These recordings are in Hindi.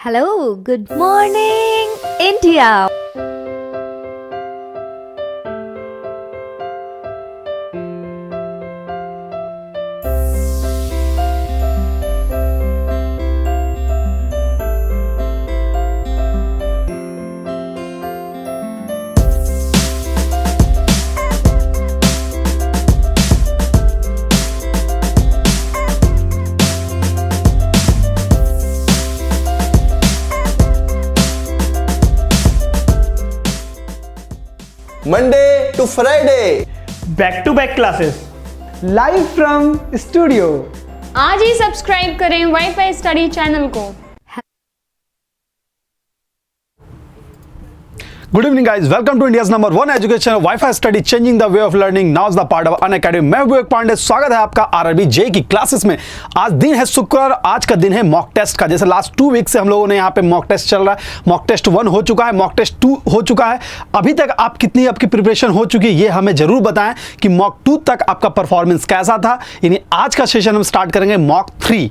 Hello, good morning, India. Monday to Friday, back to back classes live from studio. आज ही सब्सक्राइब करें वाईफाई स्टडी चैनल को। Good evening guys, welcome to India's number 1 education wifi study changing the way of learning. Now is the part of Unacademy. मैं विवेक पांडे, स्वागत है आपका आरआरबी जे की क्लासेस में। आज दिन है शुक्रवार, आज का दिन है मॉक टेस्ट का। जैसे लास्ट 2 वीक से हम लोगों ने यहाँ पे मॉक टेस्ट चल रहा है। मॉक टेस्ट 1 हो चुका है, मॉक टेस्ट 2 हो चुका है। अभी तक आप कितनी आपकी प्रिपरेशन हो चुकी है ये हमें जरूर बताएं कि मॉक 2 तक आपका परफॉर्मेंस कैसा था। यानी आज का सेशन हम स्टार्ट करेंगे मॉक 3।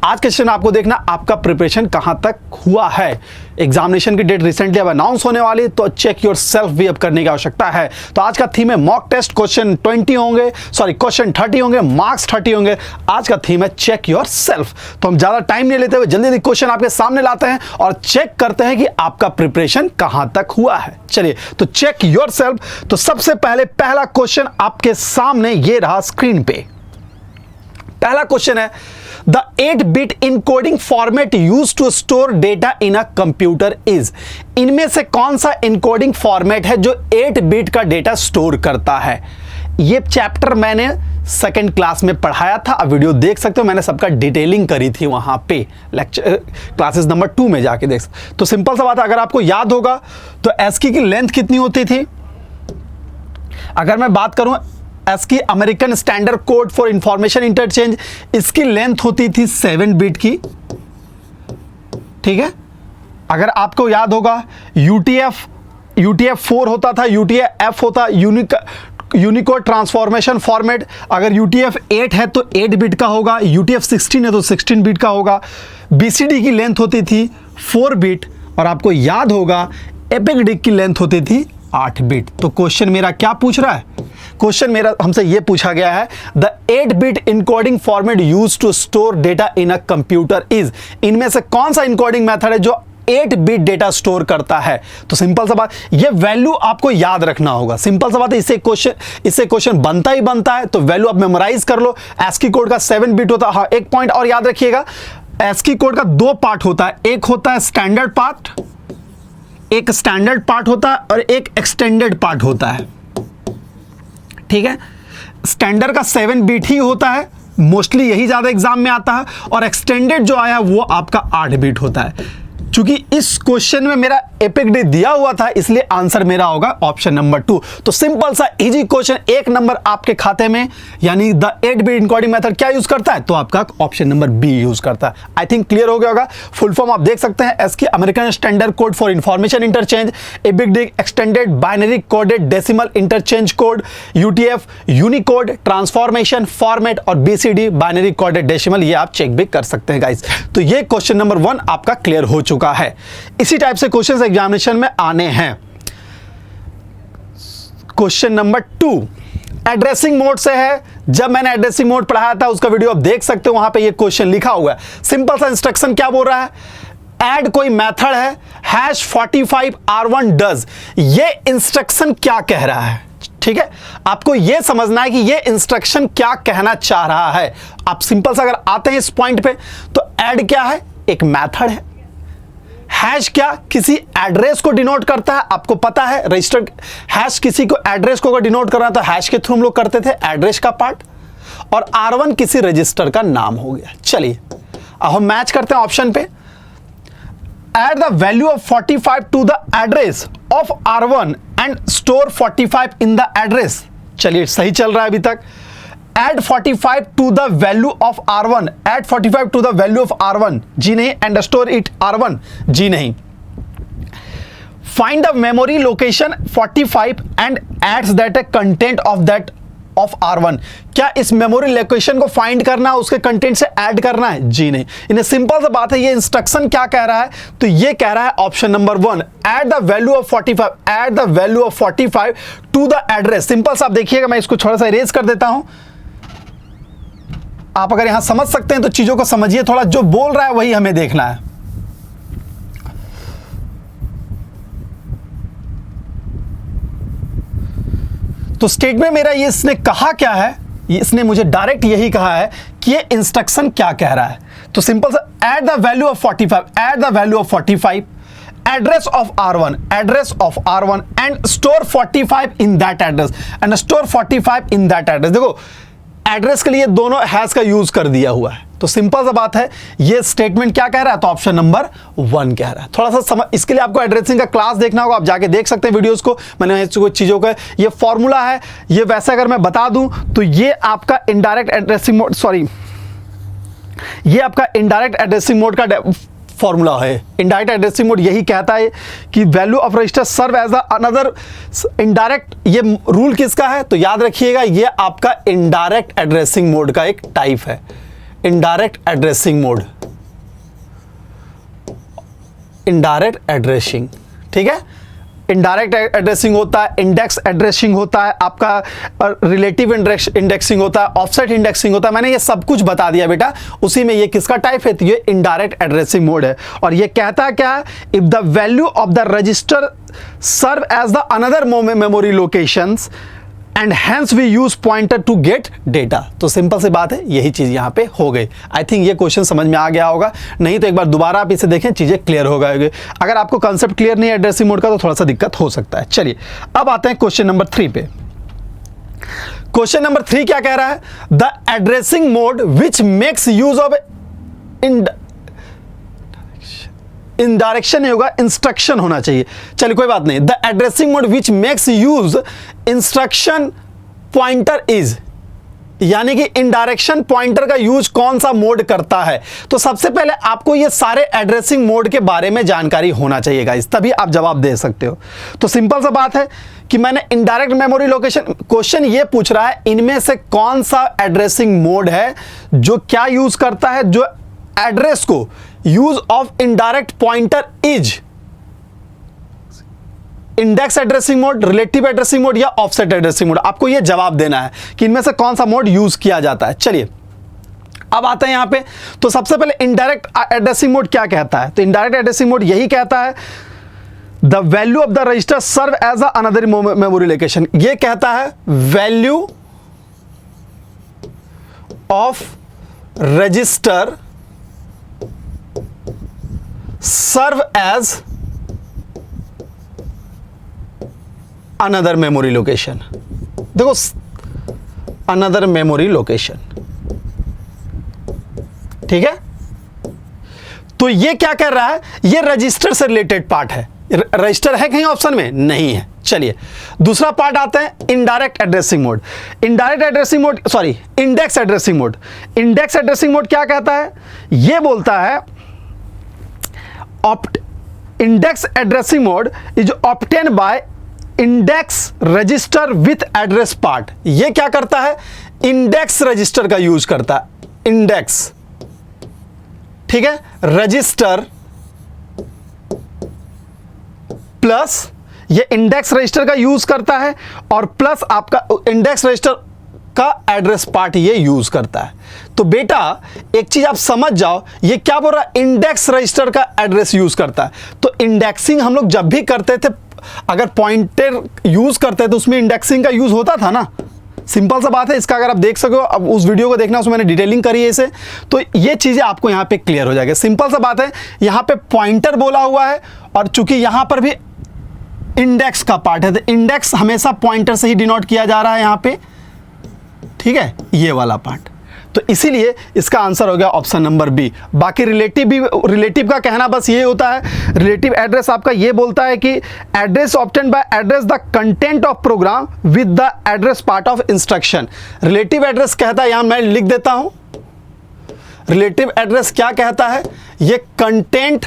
आज के सेशन आपको देखना आपका प्रिपरेशन कहां तक हुआ है। एग्जामिनेशन की डेट रिसेंटली अब अनाउंस होने वाली, तो चेक योर सेल्फ भी अब करने की आवश्यकता है। तो आज का थीम है मॉक टेस्ट। क्वेश्चन 20 होंगे, क्वेश्चन 30 होंगे, मार्क्स 30 होंगे। आज का थीम है चेक योर सेल्फ। तो हम ज्यादा टाइम नहीं लेते हुए जल्दी क्वेश्चन आपके सामने लाते हैं और चेक करते हैं कि आपका प्रिपरेशन कहां तक हुआ है। चलिए तो चेक योर सेल्फ। तो सबसे पहले पहला क्वेश्चन आपके सामने ये रहा स्क्रीन पे। पहला क्वेश्चन है the 8-bit encoding format used to store data in a computer is. इनमें से कौन सा इनकोडिंग फॉर्मेट है जो 8-bit का डेटा स्टोर करता है। ये चैप्टर मैंने सेकंड क्लास में पढ़ाया था, अब वीडियो देख सकते हो, मैंने सबका डिटेलिंग करी थी वहां पे लेक्चर क्लासेस नंबर 2 में जाके देख। तो सिंपल सा बात है, अगर आपको याद होगा तो ASCII की लेंथ कितनी होती थी। अगर मैं बात करूं ASCII American standard code for information interchange, इसकी लेंथ होती थी 7 बिट की। ठीक है, अगर आपको याद होगा UTF 4 होता था, UTF होता यूनिकोड ट्रांसफॉर्मेशन फॉर्मेट। अगर UTF 8 है तो 8 बिट का होगा, UTF 16 है तो 16 बिट का होगा। BCD की लेंथ होती थी 4 बिट और आपको याद होगा एपिक की लेंथ होती थी 8 बिट। तो क्वेश्चन मेरा क्या पूछ रहा है, क्वेश्चन मेरा हमसे यह पूछा गया है the 8-bit encoding format use to store data in a computer is. इनमें से कौन सा इनकोडिंग मेथड है जो 8-bit डेटा स्टोर करता है। तो सिंपल सा बात, ये वैल्यू आपको याद रखना होगा। सिंपल सा बात है, इससे क्वेश्चन बनता ही बनता है। तो वैल्यू आप मेमोराइज कर लो। ASCII कोड का 7 बिट होता है। हाँ, एक पॉइंट और याद रखिएगा, ASCII कोड का 2 पार्ट होता है। एक होता है स्टैंडर्ड पार्ट, एक स्टैंडर्ड पार्ट होता है और एक एक्सटेंडेड पार्ट होता है। ठीक है, स्टैंडर्ड का 7 बिट ही होता है, मोस्टली यही ज्यादा एग्जाम में आता है, और एक्सटेंडेड जो आया वो आपका 8 बिट होता है। चूंकि इस क्वेश्चन में मेरा एपिक डे दिया हुआ था, इसलिए आंसर मेरा होगा ऑप्शन नंबर 2। तो सिंपल सा इजी क्वेश्चन, 1 नंबर आपके खाते में। यानी द 8-bit इनकोडिंग मेथड क्या यूज करता है, तो आपका ऑप्शन नंबर बी यूज करता है। आई थिंक क्लियर हो गया होगा। फुल फॉर्म आप देख सकते हैं, ASCII American standard code for information interchange, epic day extended binary coded decimal interchange code, UTF Unicode transformation format और BCD बाइनरी कोडेड डेसिमल। ये आप चेक भी कर सकते हैं गाइस। तो ये क्वेश्चन नंबर 1 आपका क्लियर हो चुका है। इसी टाइप से क्वेश्चंस एग्जामिनेशन में आने हैं। क्वेश्चन नंबर 2 एड्रेसिंग मोड से है। जब मैंने एड्रेसिंग मोड पढ़ाया था उसका वीडियो आप देख सकते हो, वहां पे ये क्वेश्चन लिखा हुआ है। सिंपल सा इंस्ट्रक्शन क्या बोल रहा है, ऐड कोई मेथड है #45R1 डज। ये इंस्ट्रक्शन क्या कह रहा है। ठीक है, आपको यह समझना है कि यह इंस्ट्रक्शन क्या कहना चाह रहा है। आप सिंपल सा अगर आते हैं इस पॉइंट पे, तो ऐड क्या है, एक मेथड है। हैश क्या, किसी एड्रेस को डिनोट करता है। आपको पता है रजिस्टर्ड हैश किसी को एड्रेस को अगर डिनोट करना तो हैश के थ्रू हम लोग करते थे, एड्रेस का पार्ट। और R1 किसी रजिस्टर का नाम हो गया। चलिए अब हम मैच करते हैं ऑप्शन पे। Add the value of 45 to the address of R1 and store 45 in the address. चलिए सही चल रहा है अभी तक। add 45 to the value of R1, add 45 to the value of R1, जी नहीं, and store it R1, जी नहीं। Find the memory location 45 and adds that a content of that of R1। क्या इस मेमोरी लोकेशन को फाइंड करना है, उसके कंटेंट से ऐड करना है? जी नहीं। इन्हें सिंपल सा बात है, ये इंस्ट्रक्शन क्या कह रहा है, तो ये कह रहा है option number 1, add the value of 45, add the value of 45 to the address. Simple सा आप देखिएगा, मैं इसको थोड़ा सा इरेज कर देता हूं। आप अगर यहां समझ सकते हैं तो चीजों को समझिए, थोड़ा जो बोल रहा है वही हमें देखना है। तो स्टेटमेंट मेरा ये इसने कहा क्या है, इसने मुझे डायरेक्ट यही कहा है कि ये इंस्ट्रक्शन क्या कह रहा है। तो सिंपल सा, add the value of 45, add the value of 45, address of R1, address of R1 and store 45 in that address, and store 45 in that address. देखो एड्रेस के लिए दोनों हैज का यूज कर दिया हुआ है। तो सिंपल सा बात है, ये स्टेटमेंट क्या कह रहा है, तो ऑप्शन नंबर 1 कह रहा है। थोड़ा सा समझ, इसके लिए आपको एड्रेसिंग का क्लास देखना होगा, आप जाके देख सकते हैं वीडियोस को। मैंने कुछ चीजों का ये फॉर्मूला है, ये वैसे अगर मैं बता दूं तो ये आपका इनडायरेक्ट एड्रेसिंग मोड, सॉरी, ये आपका इनडायरेक्ट एड्रेसिंग मोड का फॉर्मूला है। इनडायरेक्ट एड्रेसिंग मोड यही कहता है कि value of register serve as another indirect. ये रूल किसका है, तो याद रखिएगा, ये आपका इनडायरेक्ट एड्रेसिंग मोड का एक टाइप है। Indirect addressing mode, indirect addressing, ठीक है। इनडायरेक्ट एड्रेसिंग होता है, इंडेक्स एड्रेसिंग होता है, आपका रिलेटिव इंडेक्सिंग होता है, ऑफसेट इंडेक्सिंग होता है। मैंने ये सब कुछ बता दिया बेटा, उसी में ये किसका टाइप है, तो ये इनडायरेक्ट एड्रेसिंग मोड है। और ये कहता है क्या है, if the value of the register serve as the another memory locations and hence we use pointer to get data. तो सिंपल सी बात है, यही चीज यहां पे हो गई। आई थिंक ये क्वेश्चन समझ में आ गया होगा, नहीं तो एक बार दोबारा आप इसे देखें, चीजें क्लियर हो गए। अगर आपको कंसेप्ट क्लियर नहीं है एड्रेसिंग मोड का तो थोड़ा सा दिक्कत हो सकता है। चलिए अब आते हैं क्वेश्चन नंबर 3 पे। क्वेश्चन नंबर 3 क्या कह रहा है, the addressing mode which makes use of indirection नहीं होगा, इंस्ट्रक्शन होना चाहिए। चलिए कोई बात नहीं। The addressing mode which makes use instruction pointer is, यानी कि इनडायरेक्शन पॉइंटर का यूज कौन सा मोड करता है। तो सबसे पहले आपको ये सारे एड्रेसिंग मोड के बारे में जानकारी होना चाहिए गाइस, तभी आप जवाब दे सकते हो। तो सिंपल सा बात है कि मैंने इनडायरेक्ट मेमोरी लोकेशन, क्वेश्चन ये पूछ रहा है इनमें से कौन सा एड्रेसिंग मोड है जो क्या यूज करता है, जो एड्रेस को use of indirect pointer is index addressing mode, relative addressing mode या ऑफसेट एड्रेसिंग मोड। आपको यह जवाब देना है कि इनमें से कौन सा मोड यूज किया जाता है। चलिए अब आते हैं यहां पे। तो सबसे पहले इनडायरेक्ट एड्रेसिंग मोड क्या कहता है, तो इनडायरेक्ट एड्रेसिंग मोड यही कहता है the value of the register serve as another memory location. यह कहता है value of register serve as another memory location. देखो अनदर मेमोरी लोकेशन, ठीक है। तो ये क्या कर रहा है, ये रजिस्टर से रिलेटेड पार्ट है। रजिस्टर है कहीं ऑप्शन में, नहीं है। चलिए दूसरा पार्ट आता है indirect addressing mode. Indirect addressing mode, sorry, index addressing mode. Index addressing mode क्या कहता है, ये बोलता है index addressing mode is obtain bye index register with address part. ये क्या करता है, इंडेक्स रजिस्टर का यूज करता है। इंडेक्स, ठीक है, रजिस्टर प्लस ये इंडेक्स रजिस्टर का यूज करता है और प्लस आपका इंडेक्स रजिस्टर का एड्रेस पार्ट ये यूज करता है। तो बेटा एक चीज आप समझ जाओ, ये क्या बोल रहा है, इंडेक्स रजिस्टर का एड्रेस यूज करता है। तो इंडेक्सिंग हम लोग जब भी करते थे, अगर पॉइंटर यूज करते थे तो उसमें इंडेक्सिंग का यूज होता था ना। सिंपल सा बात है, इसका अगर आप देख सको, अब उस वीडियो को देखना, उसमें मैंने डिटेलिंग करी है इसे, तो ये चीजें आपको यहां पे क्लियर हो जाएगी। सिंपल सा बात है, यहां पे पॉइंटर बोला हुआ है और चूंकि यहां पर भी इंडेक्स का पार्ट है, तो इंडेक्स हमेशा पॉइंटर से ही डिनोट किया जा रहा है यहां पे, ठीक है, ये वाला पार्ट। तो इसीलिए इसका आंसर हो गया ऑप्शन नंबर बी। बाकी रिलेटिव का कहना बस ये होता है, रिलेटिव एड्रेस आपका ये बोलता है कि address obtained by address the content of program with the address part of instruction. Relative address कहता है, यहां मैं लिख देता हूं, रिलेटिव एड्रेस क्या कहता है, ये कंटेंट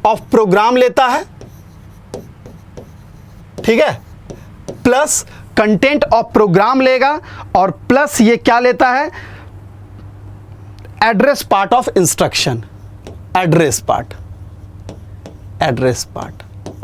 ऑफ प्रोग्राम लेता है, ठीक है, प्लस कंटेंट ऑफ प्रोग्राम लेगा और प्लस ये क्या लेता है, address part of instruction, address part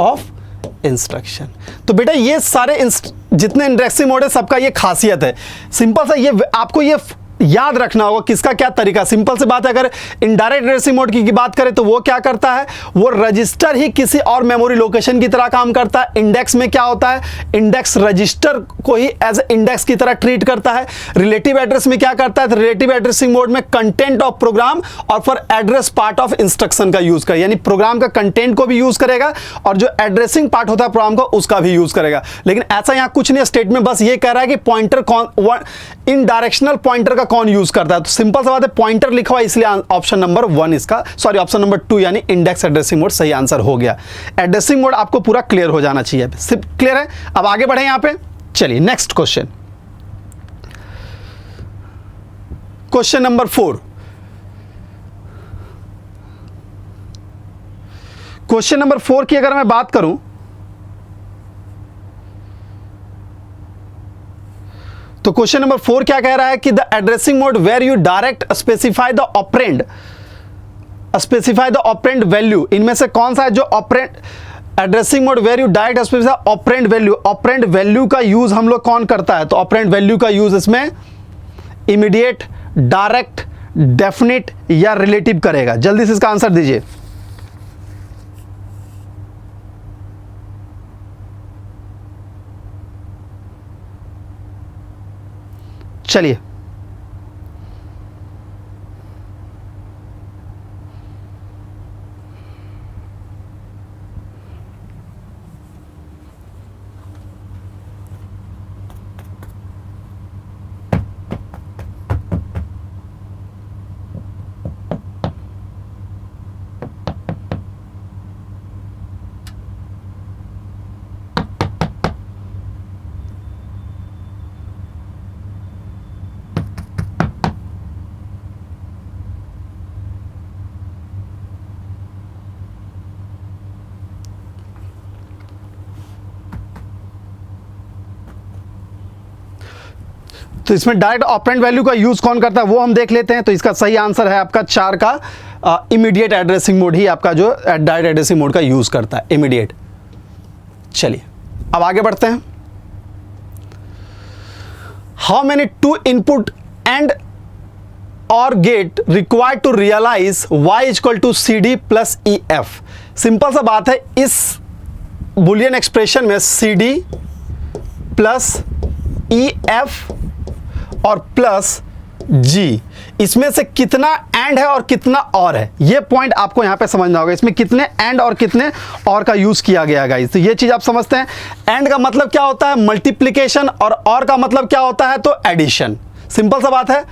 of instruction. तो बेटा ये सारे जितने इंडेक्सिंग मोड है सबका ये खासियत है। सिंपल सा ये आपको ये याद रखना होगा किसका क्या तरीका। सिंपल सी बात है, अगर इनडायरेक्ट एड्रेसिंग मोड की बात करें तो वो क्या करता है, वो रजिस्टर ही किसी और मेमोरी लोकेशन की तरह काम करता है। इंडेक्स में क्या होता है, इंडेक्स रजिस्टर को ही एज इंडेक्स की तरह ट्रीट करता है। रिलेटिव एड्रेस में क्या करता है, तो रिलेटिव एड्रेसिंग मोड में कंटेंट ऑफ प्रोग्राम और for address part of instruction का यूज कर, यानी प्रोग्राम का कंटेंट को भी यूज करेगा और जो एड्रेसिंग पार्ट होता है प्रोग्राम का उसका भी यूज करेगा। लेकिन ऐसा यहां कुछ नहीं, स्टेटमेंट बस ये कह रहा है कि पॉइंटर कौन, इन डायरेक्शनल पॉइंटर का कौन यूज करता है। तो सिंपल सा बात है, पॉइंटर लिखा हुआ इसलिए ऑप्शन नंबर 1 इसका, सॉरी ऑप्शन नंबर 2 यानी इंडेक्स एड्रेसिंग मोड सही आंसर हो गया। एड्रेसिंग मोड आपको पूरा क्लियर हो जाना चाहिए। सिर्फ क्लियर है, अब आगे बढ़े यहां पे। चलिए next question, question number 4। Question number 4 की अगर मैं बात करूं तो क्वेश्चन नंबर 4 क्या कह रहा है कि the addressing mode where you direct specify the operand value, इनमें से कौन सा है जो operand, addressing mode where you direct specify operand value, operand value का यूज हम लोग कौन करता है, तो ऑपरेंड वैल्यू का यूज इसमें इमीडिएट, डायरेक्ट, डेफिनिट या रिलेटिव करेगा। जल्दी से इसका आंसर दीजिए। चलिए तो इसमें डायरेक्ट ऑपरेंड वैल्यू का यूज कौन करता है वो हम देख लेते हैं। तो इसका सही आंसर है आपका 4 का इमीडिएट एड्रेसिंग मोड ही आपका जो डायरेक्ट एड्रेसिंग मोड का यूज करता है, इमीडिएट। चलिए अब आगे बढ़ते हैं। How many two input and और gate required to realise y equal to CD plus EF। Simple सा बात है, इस बुलियन एक्सप्रेशन में CD प्लस EF और प्लस G, इसमें से कितना एंड है और कितना और है, ये पॉइंट आपको यहां पे समझना होगा। इसमें कितने एंड और कितने और का यूज किया गया गाइस, तो ये चीज आप समझते हैं। एंड का मतलब क्या होता है, मल्टीप्लिकेशन, और का मतलब क्या होता है, तो एडिशन। सिंपल सा बात है,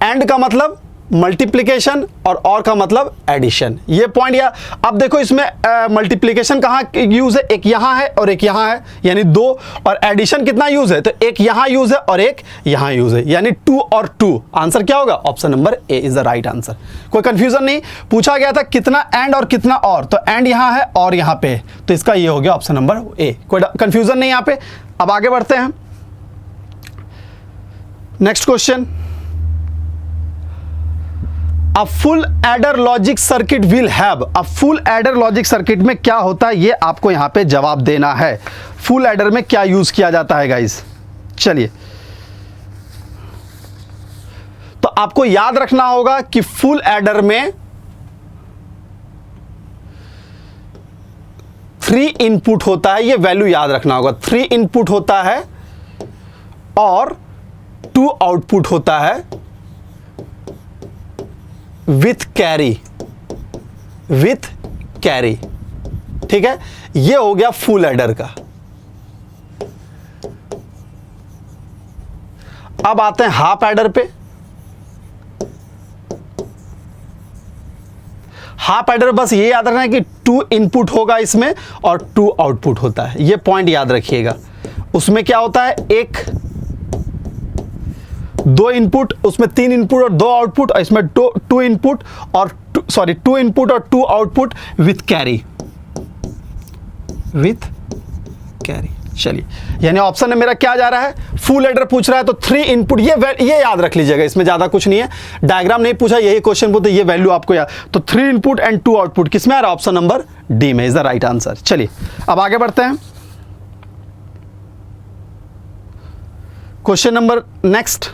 एंड का मतलब मल्टीप्लिकेशन और का मतलब एडिशन, ये पॉइंट। या अब देखो इसमें मल्टीप्लिकेशन कहाँ यूज है, एक यहाँ है और एक यहाँ है, यानी 2, और एडिशन कितना यूज है, तो एक यहाँ यूज है और एक यहाँ यूज है, यानी 2 और 2। आंसर क्या होगा, option number A is the right answer. कोई कंफ्यूजन नहीं, पूछा गया था कितना एंड और कितना और, तो एंड यहाँ है और यहाँ पे, तो इसका ये हो गया ऑप्शन नंबर ए। कोई कंफ्यूजन नहीं यहाँ पे। अब आगे बढ़ते हैं, next question. A full adder logic circuit will have, a full adder logic circuit में क्या होता है ये आपको यहां पे जवाब देना है। फुल एडर में क्या यूज किया जाता है गाइस, चलिए। तो आपको याद रखना होगा कि फुल एडर में 3 इनपुट होता है, ये वैल्यू याद रखना होगा। 3 इनपुट होता है और 2 आउटपुट होता है विथ कैरी, ठीक है। ये हो गया फुल एडर का। अब आते हैं हाफ एडर पे। हाफ एडर बस ये याद रखना है कि 2 इनपुट होगा इसमें और 2 आउटपुट होता है, ये पॉइंट याद रखिएगा। उसमें क्या होता है, 2 इनपुट, उसमें 3 इनपुट और 2 आउटपुट, और इसमें 2 इनपुट और 2 इनपुट और 2 आउटपुट विथ कैरी। चलिए, यानी ऑप्शन में मेरा क्या जा रहा है, फुल एडर पूछ रहा है तो 3 इनपुट, ये याद रख लीजिएगा, इसमें ज़्यादा कुछ नहीं है, डायग्राम नहीं पूछा, यही क्वेश्चन पूछते, ये वैल्यू आपको याद, तो 3 इनपुट एंड 2 आउटपुट किसमें आ रहा है, ऑप्शन नंबर डी में इज द राइट आंसर। चलिए अब आगे बढ़ते हैं, question number next,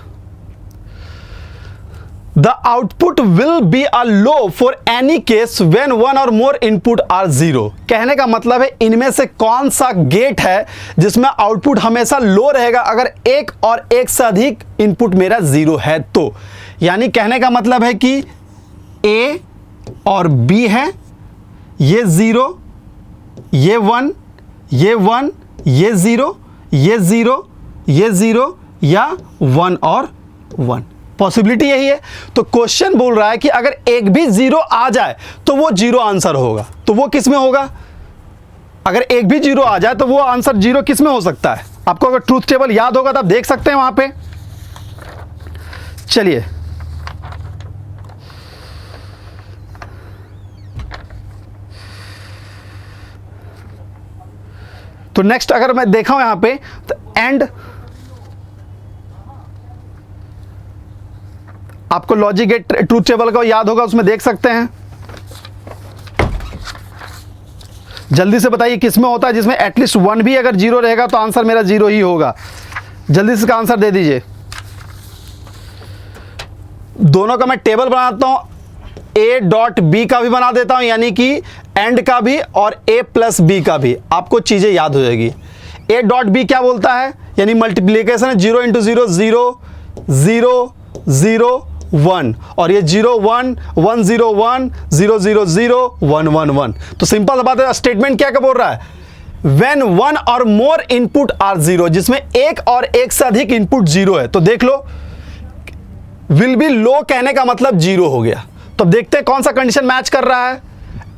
The output will be a low for any case when one or more input are zero। कहने का मतलब है इनमें से कौन सा गेट है जिसमें आउटपुट हमेशा लो रहेगा अगर एक और एक से अधिक इनपुट मेरा जीरो है तो। यानी कहने का मतलब है कि A और B है, ये जीरो, ये 1, ये 1, ये जीरो, ये जीरो, ये जीरो, या 1 और 1, पॉसिबिलिटी यही है। तो क्वेश्चन बोल रहा है कि अगर एक भी जीरो आ जाए तो वो जीरो आंसर होगा, तो वो किस में होगा, अगर एक भी जीरो आ जाए तो वो आंसर जीरो किस में हो सकता है। आपको अगर ट्रूथ टेबल याद होगा तो आप देख सकते हैं वहां पे। चलिए तो नेक्स्ट अगर मैं देखा हूं यहां पे तो एंड, आपको लॉजिक गेट ट्रूथ टेबल का याद होगा, उसमें देख सकते हैं। जल्दी से बताइए किसमें होता है जिसमें एटलीस्ट 1 भी अगर जीरो रहेगा तो आंसर मेरा जीरो ही होगा। जल्दी से इसका आंसर दे दीजिए। दोनों का मैं टेबल बनाता हूं, A डॉट B का भी बना देता हूं, यानी कि एंड का भी और A प्लस B का भी, आपको चीजें याद हो जाएगी। A डॉट B क्या बोलता है, यानी मल्टीप्लीकेशन है, 0 इंटू 0 0 0 0 1, और ये 0 1 1 0 1 0 0 0 1 1 1। तो सिंपल सा बात है, स्टेटमेंट क्या बोल रहा है, व्हेन 1 और मोर इनपुट आर जीरो, जिसमें एक और एक से अधिक इनपुट जीरो है। तो देख लो, विल बी लो कहने का मतलब जीरो हो गया। तो देखते हैं कौन सा कंडीशन मैच कर रहा है,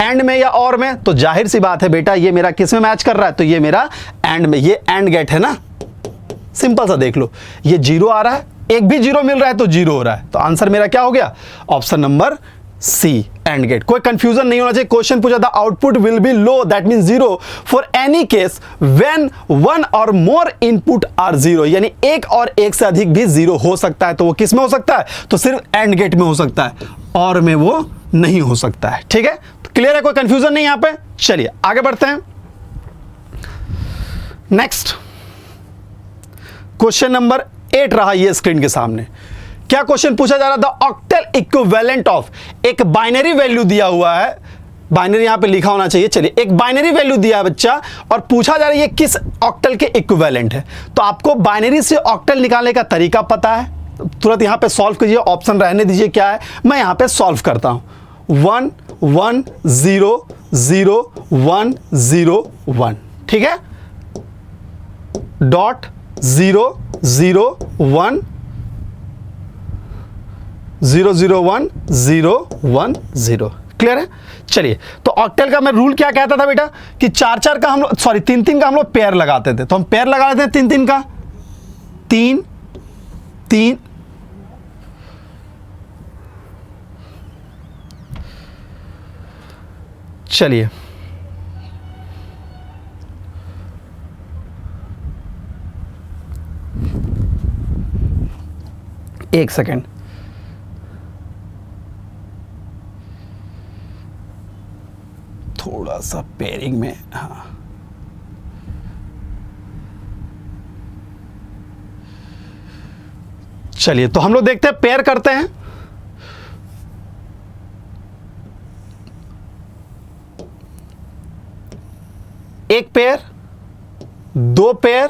एंड में या और में। तो जाहिर सी बात है बेटा, ये मेरा किस में मैच कर रहा है, तो ये मेरा एंड में, ये एंड गेट है ना, सिंपल सा देख लो, ये जीरो आ रहा है, एक भी जीरो मिल रहा है तो जीरो हो रहा है, तो आंसर मेरा क्या हो गया, option number C, and gate. कोई कंफ्यूजन नहीं होना चाहिए। क्वेश्चन पूछा था output will be low, that mean zero for any case when 1 और मोर इनपुट आर जीरो, यानी एक और एक से अधिक भी जीरो हो सकता है। तो वो किस में हो सकता है, तो सिर्फ एंड गेट में हो सकता है, और में वो नहीं हो सकता है। ठीक है, तो क्लियर है, कोई कंफ्यूजन नहीं यहां पे। चलिए आगे बढ़ते हैं। नेक्स्ट क्वेश्चन नंबर 8 रहा ये स्क्रीन के सामने। क्या क्वेश्चन पूछा जा रहा था, ऑक्टल इक्विवेलेंट ऑफ, एक बाइनरी वैल्यू दिया हुआ है, बाइनरी यहां पे लिखा होना चाहिए। चलिए, एक बाइनरी वैल्यू दिया है बच्चा, और पूछा जा रहा है ये किस ऑक्टल के इक्विवेलेंट है। तो आपको बाइनरी से ऑक्टल निकालने का तरीका पता है, तुरंत यहां पे सॉल्व कीजिए, ऑप्शन रहने दीजिए क्या है, मैं यहां पे सॉल्व करता हूं। 1 1 0 0 1 0 1, ठीक है, डॉट 0 0 1 0 0 1 0 1 0, क्लियर है। चलिए, तो ऑक्टल का मैं रूल क्या कहता था बेटा, कि 4 का हम लोग, सॉरी 3 का हम लोग पेयर लगाते थे। तो हम पेयर लगा लेते हैं 3 का, 3 3, चलिए एक सेकेंड, थोड़ा सा पेयरिंग में, हाँ चलिए, तो हम लोग देखते हैं, पेयर करते हैं। एक पेयर, 2 पेयर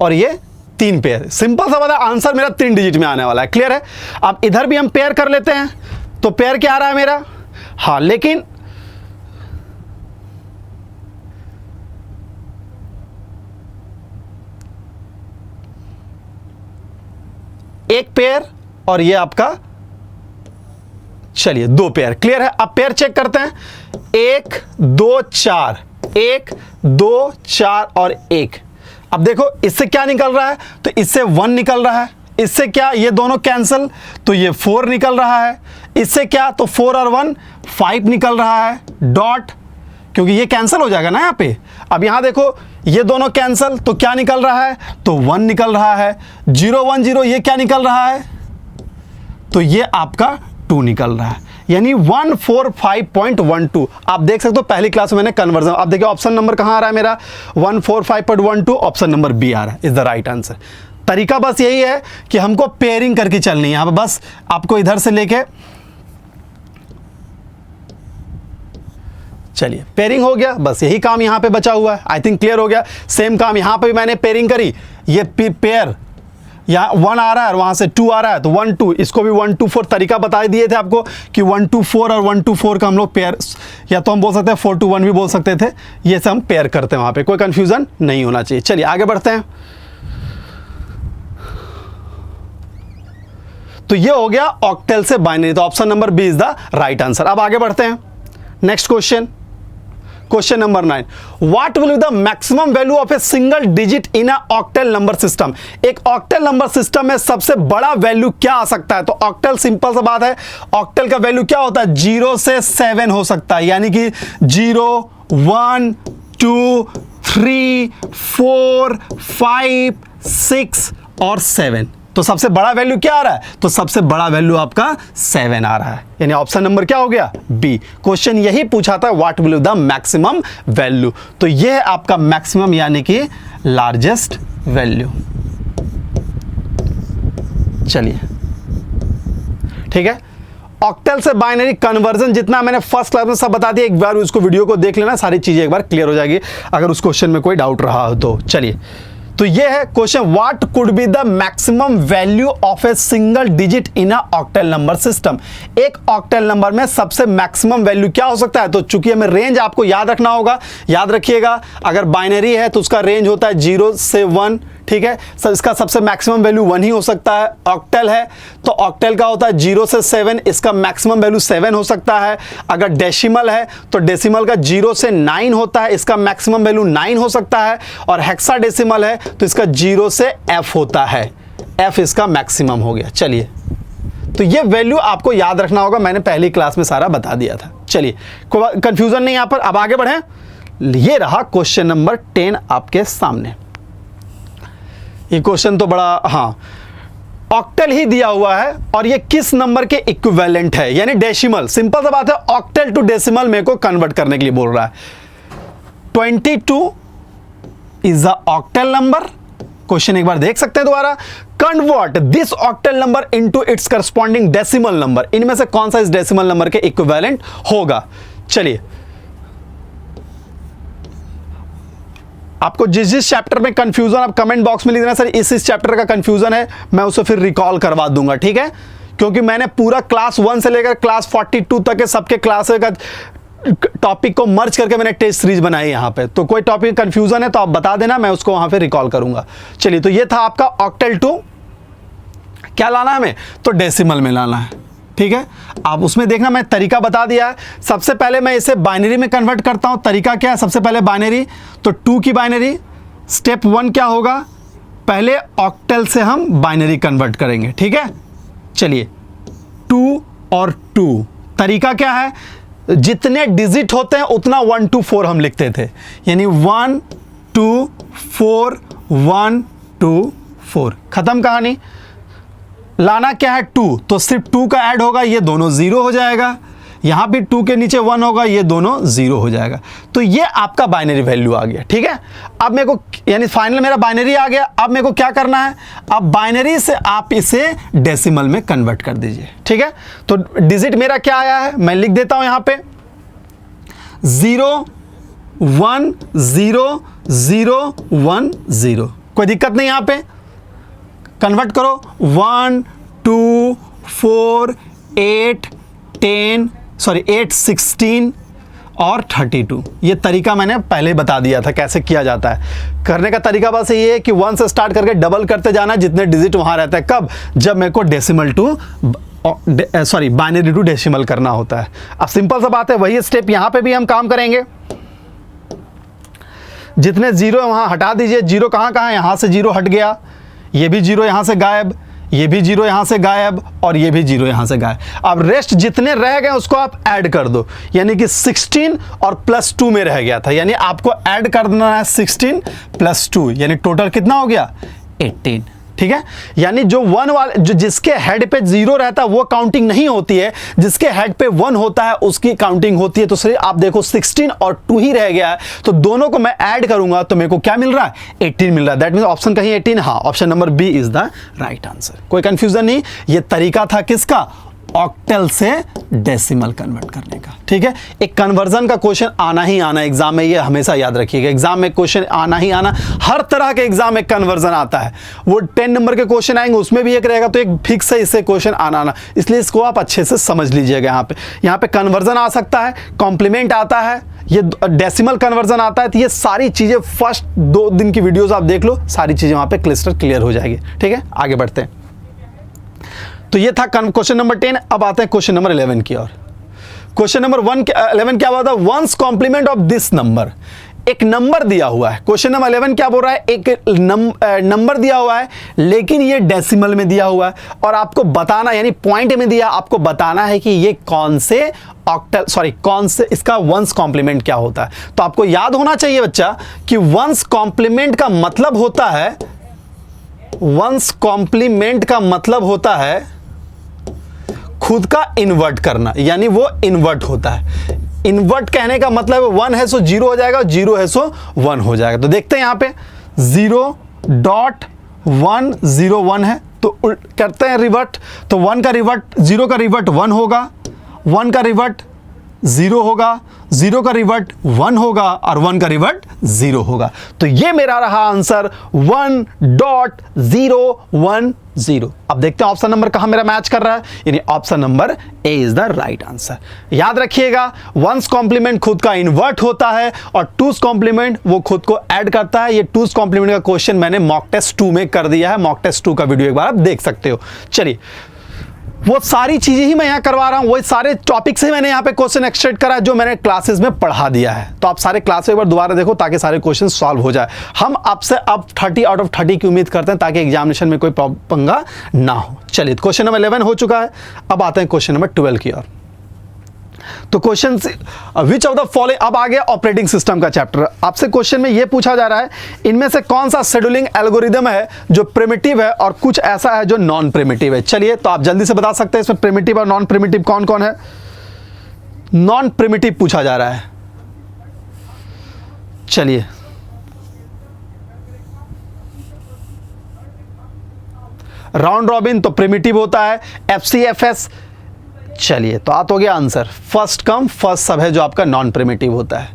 और ये 3 पेयर। सिंपल सा बात है, आंसर मेरा 3 डिजिट में आने वाला है, क्लियर है। अब इधर भी हम पेयर कर लेते हैं, तो पेयर क्या आ रहा है मेरा, हाँ, लेकिन एक पेयर और ये आपका, चलिए 2 पेयर, क्लियर है। अब पेयर चेक करते हैं, 1 2 4, 1 2 4 और 1। अब देखो इससे क्या निकल रहा है, तो इससे 1 निकल रहा है, इससे क्या, ये दोनों कैंसिल, तो ये 4 निकल रहा है, इससे क्या, तो 4 और 1 5 निकल रहा है, डॉट क्योंकि ये कैंसिल हो जाएगा ना यहाँ पे। अब यहाँ देखो ये दोनों कैंसिल, तो क्या निकल रहा है, तो 1 निकल रहा है। 0 1 0 ये क्या निकल रहा है, तो ये आपका 2 निकल रहा है, यानी 145.12। आप देख सकते हो पहली क्लास में मैंने कन्वर्जन, आप देखिए ऑप्शन नंबर कहाँ आ रहा है मेरा, 145.12, ऑप्शन नंबर बी आ रहा है, इज द राइट आंसर। तरीका बस यही है कि हमको पेयरिंग करके चलनी है। यहाँ पे बस आपको इधर से लेके, चलिए पेयरिंग हो गया, बस यही काम यहाँ पे बचा हुआ है। आई थिंक क्लियर हो गया। सेम काम यहाँ पे भी मैंने पेयरिंग करी, ये पेयर यहाँ 1 आ रहा है और वहाँ से 2 आ रहा है, तो 1 2, इसको भी 1 2 4 तरीका बता दिए थे आपको कि 1 2 4 और 1 2 4 का हम लोग पेयर, या तो हम बोल सकते हैं 4 2 1 भी बोल सकते थे, ये से हम पेयर करते हैं, वहाँ पे कोई कन्फ्यूज़न नहीं होना चाहिए। चलिए आगे बढ़ते हैं। तो ये हो गया ऑक्टेल से बाइनरी, तो option number B is the right answer. अब आगे बढ़ते हैं next question, question number 9, what will be the maximum value of a single digit in a octal number system. एक ऑक्टेल नंबर सिस्टम में सबसे बड़ा वैल्यू क्या आ सकता है, तो ऑक्टेल सिंपल सा बात है, ऑक्टेल का वैल्यू क्या होता है, 0 से 7 हो सकता है, यानी कि 0 1 2 3 4 5 6 और 7। तो सबसे बड़ा वैल्यू क्या आ रहा है, तो सबसे बड़ा वैल्यू आपका 7 आ रहा है, यानी ऑप्शन नंबर क्या हो गया, बी। क्वेश्चन यही पूछा था, what will be the maximum value, तो ये है आपका मैक्सिमम यानी कि लार्जेस्ट वैल्यू। चलिए ठीक है, ऑक्टेल से बाइनरी कन्वर्जन जितना मैंने फर्स्ट क्लास में सब बता दिया, एक बार उसको वीडियो को देख लेना, सारी चीजें एक बार क्लियर हो जाएगी अगर उस क्वेश्चन में कोई डाउट रहा हो तो। चलिए, तो ये है question, what could be the maximum value of a single digit in a octal number system. एक ऑक्टेल नंबर में सबसे मैक्सिमम वैल्यू क्या हो सकता है, तो चूंकि हमें रेंज आपको याद रखना होगा, याद रखिएगा, अगर बाइनरी है तो उसका रेंज होता है 0 से 1, ठीक है, इसका सबसे मैक्सिमम वैल्यू 1 ही हो सकता है। ऑक्टेल है तो ऑक्टेल का होता है 0 से 7, इसका मैक्सिमम वैल्यू 7 हो सकता है। अगर डेसिमल है तो डेसिमल का 0 से 9 होता है, इसका मैक्सिमम वैल्यू 9 हो सकता है। और हेक्साडेसिमल है तो इसका 0 से f होता है, f इसका मैक्सिमम हो गया। चलिए, तो ये वैल्यू आपको याद रखना होगा, मैंने पहली क्लास में सारा बता दिया था। चलिए, कोई कंफ्यूजन नहीं यहां पर। अब आगे बढ़ें, ये रहा क्वेश्चन नंबर 10 आपके सामने। ये क्वेश्चन तो बड़ा, हाँ, ऑक्टेल ही दिया हुआ है और ये किस नंबर के इक्विवेलेंट है, यानी डेसिमल। सिंपल सा बात है, ऑक्टेल टू डेसिमल मेरे को कन्वर्ट करने के लिए बोल रहा है। 22 is the octal number. Question एक बार देख सकते हैं दोबारा, convert this octal number into its corresponding decimal number. इनमें से कौन सा इस डेसिमल नंबर के इक्विवेलेंट होगा। चलिए, आपको जिस जिस चैप्टर में कंफ्यूजन, आप कमेंट बॉक्स में लिख देना, सर इस चैप्टर का कंफ्यूजन है, मैं उसे फिर रिकॉल करवा दूंगा, ठीक है, क्योंकि मैंने पूरा क्लास 1 से लेकर क्लास 42 तक के सबके क्लास का टॉपिक को मर्ज करके मैंने टेस्ट सीरीज बनाई यहाँ पे। तो कोई टॉपिक कंफ्यूजन है तो आप बता देना, मैं उसको वहां पे रिकॉल करूंगा। चलिए, तो ये था आपका ऑक्टेल टू क्या लाना है हमें, तो डेसिमल में लाना है, ठीक है। आप उसमें देखना, मैं तरीका बता दिया है। सबसे पहले मैं इसे बाइनरी में कन्वर्ट करता हूं। तरीका क्या है, सबसे पहले बाइनरी, तो 2 की बाइनरी, स्टेप 1 क्या होगा, पहले ऑक्टेल से हम बाइनरी कन्वर्ट करेंगे, ठीक है। चलिए, 2 और 2, तरीका क्या है, जितने डिजिट होते हैं उतना 1 2 4 हम लिखते थे, यानी 1 2 4 1 2 4, खत्म कहानी। लाना क्या है, 2, तो सिर्फ 2 का ऐड होगा, ये दोनों 0 हो जाएगा। यहां भी 2 के नीचे 1 होगा, ये दोनों 0 हो जाएगा। तो ये आपका बाइनरी वैल्यू आ गया, ठीक है। अब मेरे को, यानी फाइनल मेरा बाइनरी आ गया। अब मेरे को क्या करना है, अब बाइनरी से आप इसे डेसिमल में कन्वर्ट कर दीजिए, ठीक है। तो डिजिट मेरा क्या आया है, मैं लिख देता हूं यहां पे 0 1 0 0 1 0, कोई दिक्कत नहीं। यहां पे कन्वर्ट करो, 1 2 4 8 16 और 32। ये तरीका मैंने पहले बता दिया था कैसे किया जाता है। करने का तरीका बस ये है कि 1 से स्टार्ट करके डबल करते जाना, जितने डिजिट वहां रहता है। कब, जब मेरे को decimal to binary to decimal करना होता है। अब सिंपल सा बात है, वही स्टेप यहां पे भी हम काम करेंगे। जितने 0 वहां हटा दीजिए। 0 कहां है, यहां से 0 हट गया, ये भी 0 यहां से गायब, ये भी जीरो यहाँ से गायब और ये भी जीरो यहाँ से गायब। अब रेस्ट जितने रह गए उसको आप ऐड कर दो, यानी कि 16 और प्लस 2 में रह गया था, यानी आपको ऐड कर देना है 16 प्लस 2, यानी टोटल कितना हो गया 18। ठीक है, यानी जो 1 वाले जो जिसके हेड पे 0 रहता है वो काउंटिंग नहीं होती है, जिसके हेड पे 1 होता है उसकी काउंटिंग होती है। तो सर आप देखो 16 और 2 ही रह गया है, तो दोनों को मैं ऐड करूंगा तो मेरे को क्या मिल रहा है 18 मिल रहा है। दैट मींस ऑप्शन कहीं 18, हाँ option number B is the right answer. कोई कंफ्यूजन नहीं, ये तरीका था किसका, ऑक्टल से डेसिमल कन्वर्ट करने का। ठीक है, एक कन्वर्जन का क्वेश्चन आना ही आना एग्जाम में, ये हमेशा याद रखिएगा, एग्जाम में क्वेश्चन आना ही आना, हर तरह के एग्जाम में कन्वर्जन आता है। वो 10 नंबर के क्वेश्चन आएंगे उसमें भी एक रहेगा, तो एक फिक्स है इससे क्वेश्चन आना, इसलिए इसको आप अच्छे से समझ लीजिएगा। यहाँ पे कन्वर्जन आ सकता है, कॉम्प्लीमेंट आता है, ये डेसिमल कन्वर्जन आता है। तो ये सारी चीजें फर्स्ट 2 दिन की वीडियोस आप देख लो, सारी चीजें वहां पे क्लियर हो जाएगी। ठीक है, आगे बढ़ते हैं। तो ये था क्वेश्चन नंबर 10। अब आते हैं क्वेश्चन नंबर 11 की ओर। क्वेश्चन नंबर 11 क्या हुआ था, one's complement of this number. एक नंबर दिया हुआ है, क्वेश्चन नंबर 11 क्या बोल रहा है, एक नंबर दिया हुआ है लेकिन ये डेसिमल में दिया हुआ है, और आपको बताना, यानी पॉइंट में दिया, आपको बताना है कि ये कौन से ऑक्टल कौन से इसका वंस कॉम्प्लीमेंट क्या होता है। तो आपको याद होना चाहिए बच्चा कि वंस कॉम्प्लीमेंट का मतलब होता है, वंस कॉम्प्लीमेंट का मतलब होता है खुद का इन्वर्ट करना, यानी वो इन्वर्ट होता है। इन्वर्ट कहने का मतलब 1 है सो 0 हो जाएगा, 0 है सो 1 हो जाएगा। तो देखते हैं यहां पे 0.101 है, तो करते हैं रिवर्ट। तो 1 का रिवर्ट, 0 का रिवर्ट 1 होगा, 1 का रिवर्ट 0 होगा, 0 का रिवर्ट 1 होगा और 1 का रिवर्ट 0 होगा। तो ये मेरा रहा आंसर 1.010। अब देखते हैं ऑप्शन नंबर कहां मेरा मैच कर रहा है, यानी option number A is the right answer. याद रखिएगा, वंस कॉम्प्लीमेंट खुद का इन्वर्ट होता है और टूस कॉम्प्लीमेंट वो खुद को ऐड करता है। ये टूस कॉम्प्लीमेंट का क्वेश्चन मैंने मॉक टेस्ट 2 में कर दिया है, मॉक टेस्ट 2 का वीडियो एक बार आप देख सकते हो। चलिए, वो सारी चीजें ही मैं यहाँ करवा रहा हूँ, वही सारे टॉपिक से मैंने यहाँ पे क्वेश्चन एक्सट्रैक्ट करा है जो मैंने क्लासेस में पढ़ा दिया है। तो आप सारे क्लास एक बार दोबारा देखो ताकि सारे क्वेश्चन सॉल्व हो जाए। हम आपसे अब 30 आउट ऑफ 30 की उम्मीद करते हैं ताकि एग्जामिनेशन में कोई पंगा ना हो। चलिए, क्वेश्चन नंबर 11 हो चुका है, अब आते हैं क्वेश्चन नंबर 12 की ओर। तो question which of the following, अब आ गया ऑपरेटिंग सिस्टम का चैप्टर। आपसे क्वेश्चन में यह पूछा जा रहा है, इनमें से कौन सा शेड्यूलिंग एल्गोरिदम है जो प्रिमिटिव है और कुछ ऐसा है जो नॉन प्रिमिटिव है। चलिए, तो आप जल्दी से बता सकते हैं इसमें प्रिमिटिव और नॉन प्रिमिटिव कौन कौन है। नॉन प्रिमिटिव पूछा जा रहा है। चलिए, राउंड रॉबिन तो प्रिमिटिव होता है, FCFS। चलिए, तो आ तो गया आंसर, फर्स्ट कम फर्स्ट सब है जो आपका नॉन प्रिमिटिव होता है।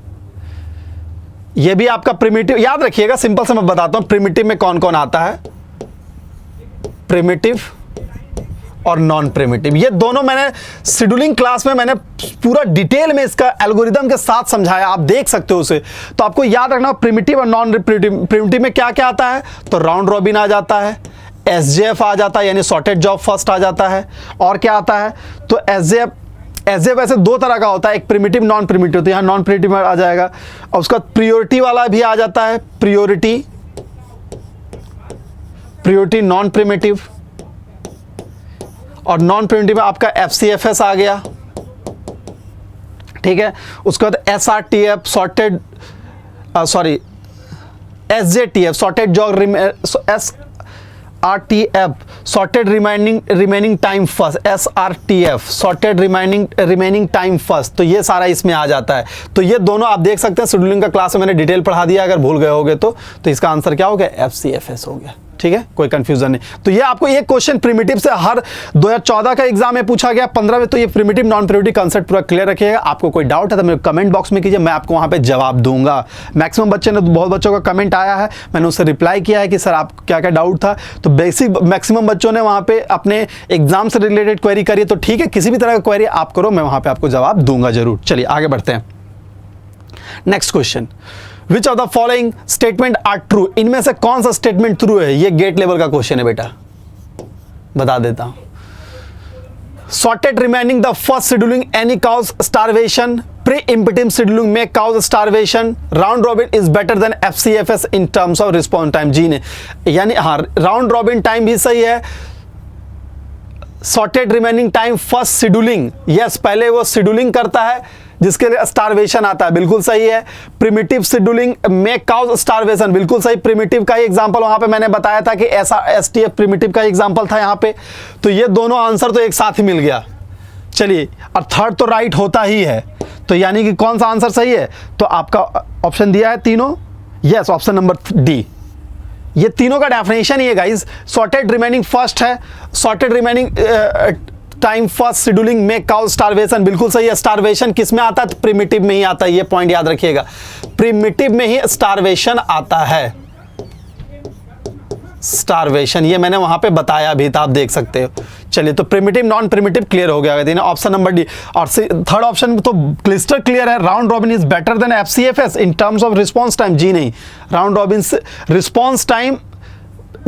ये भी आपका प्रिमिटिव, याद रखिएगा, सिंपल से मैं बताता हूं प्रिमिटिव में कौन कौन आता है, प्रिमिटिव और नॉन प्रिमिटिव। ये दोनों मैंने शेड्यूलिंग क्लास में मैंने पूरा डिटेल में इसका एल्गोरिदम के साथ समझाया, आप देख सकते हो उसे। तो आपको याद रखना प्रिमिटिव और नॉन प्रिमिटिव में क्या क्या आता है। तो राउंड रॉबिन आ जाता है, SJF आ जाता है यानी सॉर्टेड जॉब फर्स्ट आ जाता है, और क्या आता है तो SJF वैसे 2 तरह का होता है, एक प्रिमिटिव नॉन प्रिमिटिव, तो यहाँ नॉन प्रिमिटिव आ जाएगा। और उसका प्रियोरिटी वाला भी आ जाता है, प्रियोरिटी नॉन प्रिमिटिव, और नॉन प्रिमिटिव में आपका FCFS आ गया। ठीक है, उसके बाद SRTF sorted SJTF sorted job RTF sorted remaining time first, SRTF sorted remaining time first. तो ये सारा इसमें आ जाता है। तो ये दोनों आप देख सकते हैं, शेड्यूलिंग का क्लास में मैंने डिटेल पढ़ा दिया, अगर भूल गए होगे तो इसका आंसर क्या हो गया, FCFS हो गया। ठीक है, कोई कंफ्यूजन नहीं। तो ये आपको एक क्वेश्चन प्रिमिटिव से हर 2014 का एग्जाम में पूछा गया, 15 में। तो ये प्रिमिटिव नॉन प्रिमिटिव कंसेप्ट पूरा क्लियर रखिएगा। आपको कोई डाउट है तो मेरे कमेंट बॉक्स में कीजिए, मैं आपको वहां पे जवाब दूंगा। मैक्सिमम बहुत बच्चों का कमेंट आया है, मैंने उससे रिप्लाई किया है कि सर आप क्या क्या डाउट था। तो बेसिक मैक्सिमम बच्चों ने वहां पे अपने एग्जाम से रिलेटेड क्वेरी करी, तो ठीक है, किसी भी तरह का क्वेरी आप करो, मैं वहां पे आपको जवाब दूंगा जरूर। चलिए आगे बढ़ते हैं। Next question, which of the following statement are true, इनमें से कौन सा स्टेटमेंट ट्रू है। ये गेट लेवल का क्वेश्चन है बेटा, बता देता हूं। Sorted remaining the first scheduling any cause starvation, preemptive scheduling में cause starvation, round robin is better than FCFS in terms of response time. जी ने, यानी हाँ, राउंड रॉबिन टाइम भी सही है, sorted remaining time first scheduling, yes पहले वो शेड्यूलिंग करता है जिसके लिए स्टारवेशन आता है, बिल्कुल सही है। Preemptive scheduling make cause starvation, बिल्कुल सही। प्रिमिटिव का ही एग्जांपल वहां पे मैंने बताया था कि ऐसा एसटीएफ प्रिमिटिव का एग्जांपल था यहां पे। तो ये दोनों आंसर तो एक साथ ही मिल गया। चलिए, और थर्ड तो राइट होता ही है, तो यानी कि कौन सा आंसर सही है? तो आपका ऑप्शन दिया है तीनों, यस ऑप्शन नंबर डी। ये तीनों का डेफिनेशन ही है गाइस। सॉर्टेड रिमेनिंग फर्स्ट है, sorted remaining time first scheduling में काउज स्टारवेशन, बिल्कुल सही है। स्टारवेशन किस में आता है? तो प्रिमिटिव में ही आता है, ये पॉइंट याद रखिएगा, प्रिमिटिव में ही स्टारवेशन आता है। स्टारवेशन ये मैंने वहां पे बताया भी था, आप देख सकते हो। चलिए, तो प्रिमिटिव नॉन प्रिमिटिव क्लियर हो गया ऑप्शन नंबर डी। और थर्ड ऑप्शन तो क्लिस्टर क्लियर है, round robin is better than FCFS in terms of response time. जी नहीं, राउंड रॉबिन से रिस्पॉन्स टाइम,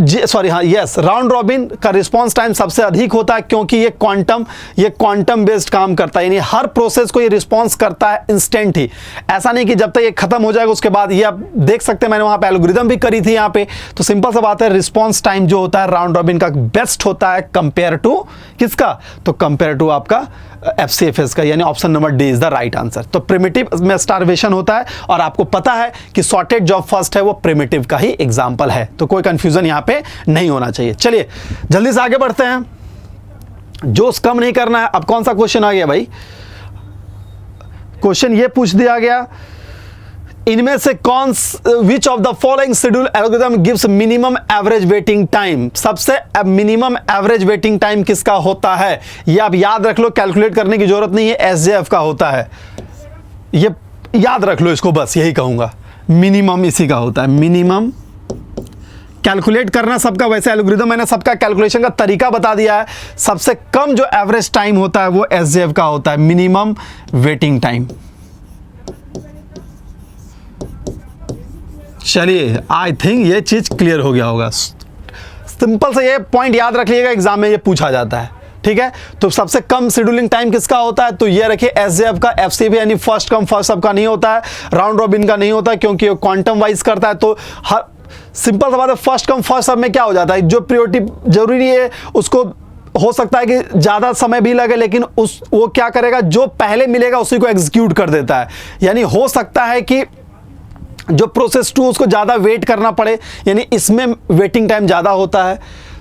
सॉरी हाँ यस, राउंड रॉबिन का रिस्पांस टाइम सबसे अधिक होता है क्योंकि ये क्वांटम बेस्ड काम करता है, यानी हर प्रोसेस को ये रिस्पांस करता है इंस्टेंट ही। ऐसा नहीं कि जब तक ये खत्म हो जाएगा उसके बाद, ये आप देख सकते हैं मैंने वहां पे एल्गोरिथम भी करी थी यहाँ पे। तो सिंपल सा बात है, रिस्पांस टाइम जो होता है राउंड रॉबिन का बेस्ट होता है कंपेयर टू किसका? तो कंपेयर टू आपका एफसीएफएस का, यानी option number D is the right answer. तो प्रिमिटिव में स्टारवेशन होता है और आपको पता है कि सॉर्टेड जॉब फर्स्ट है वो प्रिमिटिव का ही एग्जांपल है, तो कोई कंफ्यूजन यहां पे नहीं होना चाहिए। चलिए जल्दी से आगे बढ़ते हैं, जोश कम नहीं करना है। अब कौन सा क्वेश्चन आ गया भाई? क्वेश्चन ये पूछ दिया गया, इनमें से कौन विच of the following schedule algorithm gives minimum average waiting time? सबसे मिनिमम एवरेज वेटिंग टाइम किसका होता है? ये आप याद रख लो, कैलकुलेट करने की जरूरत नहीं है, एसजेएफ का होता है। ये याद रख लो इसको, बस यही कहूंगा, मिनिमम इसी का होता है। मिनिमम कैलकुलेट करना सबका, वैसे एल्गोरिथम मैंने सबका कैलकुलेशन का तरीका बता दिया है। सबसे कम जो एवरेज टाइम होता है वो एसजेएफ का होता है, मिनिमम वेटिंग टाइम। चलिए, आई थिंक ये चीज क्लियर हो गया होगा। सिंपल से ये पॉइंट याद रखिएगा, एग्जाम में ये पूछा जाता है, ठीक है। तो सबसे कम शेड्यूलिंग टाइम किसका होता है? तो ये रखिए एसजेएफ का। एफसीएफ यानी फर्स्ट कम फर्स्ट सबका नहीं होता है, राउंड रॉबिन का नहीं होता क्योंकि वो क्वांटम वाइज करता है। तो हर सिंपल सा बात है, फर्स्ट कम फर्स्ट सब में क्या हो जाता है, जो प्रायोरिटी जरूरी है उसको हो सकता है कि ज्यादा समय भी लगे, लेकिन वो क्या करेगा, जो पहले मिलेगा उसी को एग्जीक्यूट कर देता है। यानी हो सकता है कि जो प्रोसेस 2 उसको ज़्यादा वेट करना पड़े, यानी इसमें वेटिंग टाइम ज़्यादा होता है।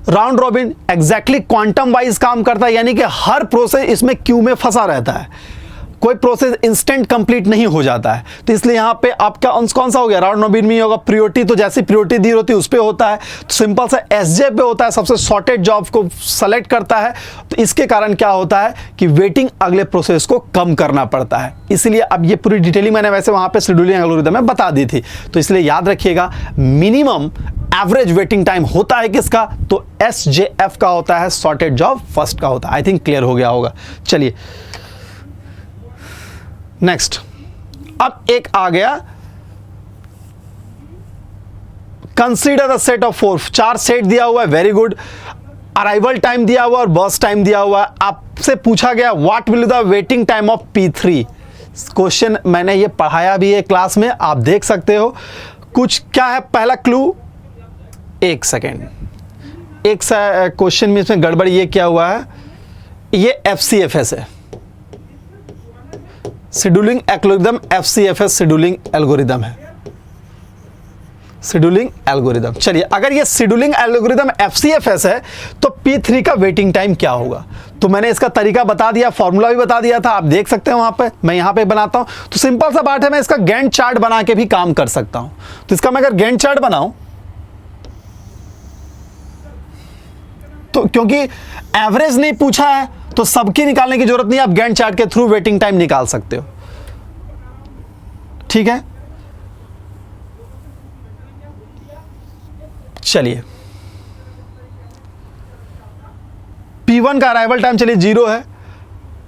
Round robin exactly quantum wise काम करता है, यानी कि हर प्रोसेस इसमें क्यू में फंसा रहता है, कोई प्रोसेस इंस्टेंट कंप्लीट नहीं हो जाता है। तो इसलिए यहाँ पे आपका कौन सा हो गया? राउंड रॉबिन में होगा। प्रियोरिटी तो जैसी प्रियोरिटी दी होती है उस पर होता है, तो सिंपल सा एसजे पे होता है, सबसे शॉर्टेड जॉब को सेलेक्ट करता है। तो इसके कारण क्या होता है कि वेटिंग अगले प्रोसेस को कम करना पड़ता है। इसलिए अब ये पूरी डिटेलिंग मैंने वैसे वहाँ पे शेड्यूलिंग एल्गोरिथम में बता दी थी, तो इसलिए याद रखिएगा मिनिमम एवरेज वेटिंग टाइम होता है किसका? तो एसजेएफ का होता है, शॉर्टेड जॉब फर्स्ट का होता है। आई थिंक क्लियर हो गया होगा। चलिए नेक्स्ट, अब एक आ गया, consider the set of 4। 4 set दिया हुआ है, वेरी गुड। अराइवल टाइम दिया हुआ और बर्स्ट टाइम दिया हुआ है। आपसे पूछा गया what will the waiting time of P3। Question मैंने ये पढ़ाया भी है क्लास में, आप देख सकते हो। कुछ क्या है पहला क्लू, एक सेकेंड, एक क्वेश्चन में इसमें गड़बड़ ये क्या हुआ है, ये एफसीएफएस है, scheduling algorithm. FCFS scheduling algorithm है, शेड्यूलिंग एल्गोरिथम। चलिए, अगर ये शेड्यूलिंग एल्गोरिथम एफसीएफएस है तो P3 का वेटिंग टाइम क्या होगा? तो मैंने इसका तरीका बता दिया, फॉर्मूला भी बता दिया था, आप देख सकते हैं वहां पे। मैं यहां पे बनाता हूं, तो सिंपल सा बात है, मैं इसका गैंट चार्ट बना के भी काम कर सकता हूं। तो इसका मैं अगर गैंट चार्ट बनाऊं, तो क्योंकि एवरेज नहीं पूछा है तो सबकी निकालने की जरूरत नहीं है, आप गैंट चार्ट के थ्रू वेटिंग टाइम निकाल सकते हो, ठीक है। चलिए, P1 का अराइवल टाइम चलिए 0 है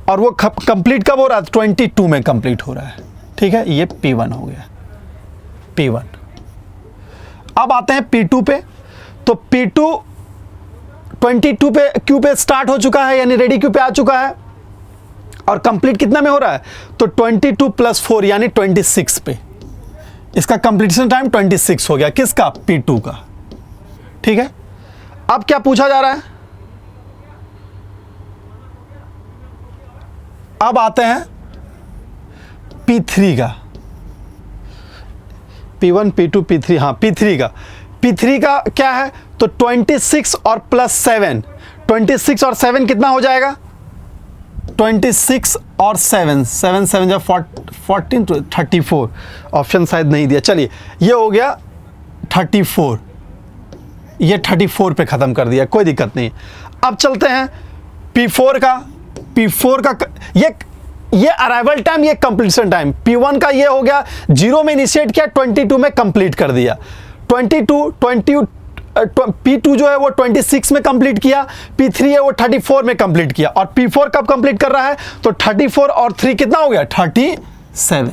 और वो कंप्लीट कब हो रहा है? 22 में कंप्लीट हो रहा है, ठीक है। ये P1 हो गया, P1। अब आते हैं P2 पे, तो P2 22 पे क्यू पे स्टार्ट हो चुका है, यानी रेडी क्यू पे आ चुका है, और कंप्लीट कितना में हो रहा है? तो 22 + 4 यानी 26 पे। इसका कंप्लीशन टाइम 26 हो गया, किसका? P2 का, ठीक है। अब क्या पूछा जा रहा है? अब आते हैं P3 का, P1 P2 P3, हाँ P3 का क्या है, तो 26 और प्लस 7, 26 और 7 कितना हो जाएगा, 26 और 7 7 जब 14 to 34, ऑप्शन शायद नहीं दिया, चलिए ये हो गया 34, ये 34 पे ख़त्म कर दिया, कोई दिक्कत नहीं। अब चलते हैं P4 का ये अराइवल टाइम, ये कंप्लीशन टाइम। P1 का ये हो गया 0 में इनिशिएट किया, 22 में कंप्लीट कर दिया, 20 P2 जो है वो 26 में कंप्लीट किया, P3 है वो 34 में कंप्लीट किया, और P4 कब कंप्लीट कर रहा है, तो 34 और 3 कितना हो गया, 37,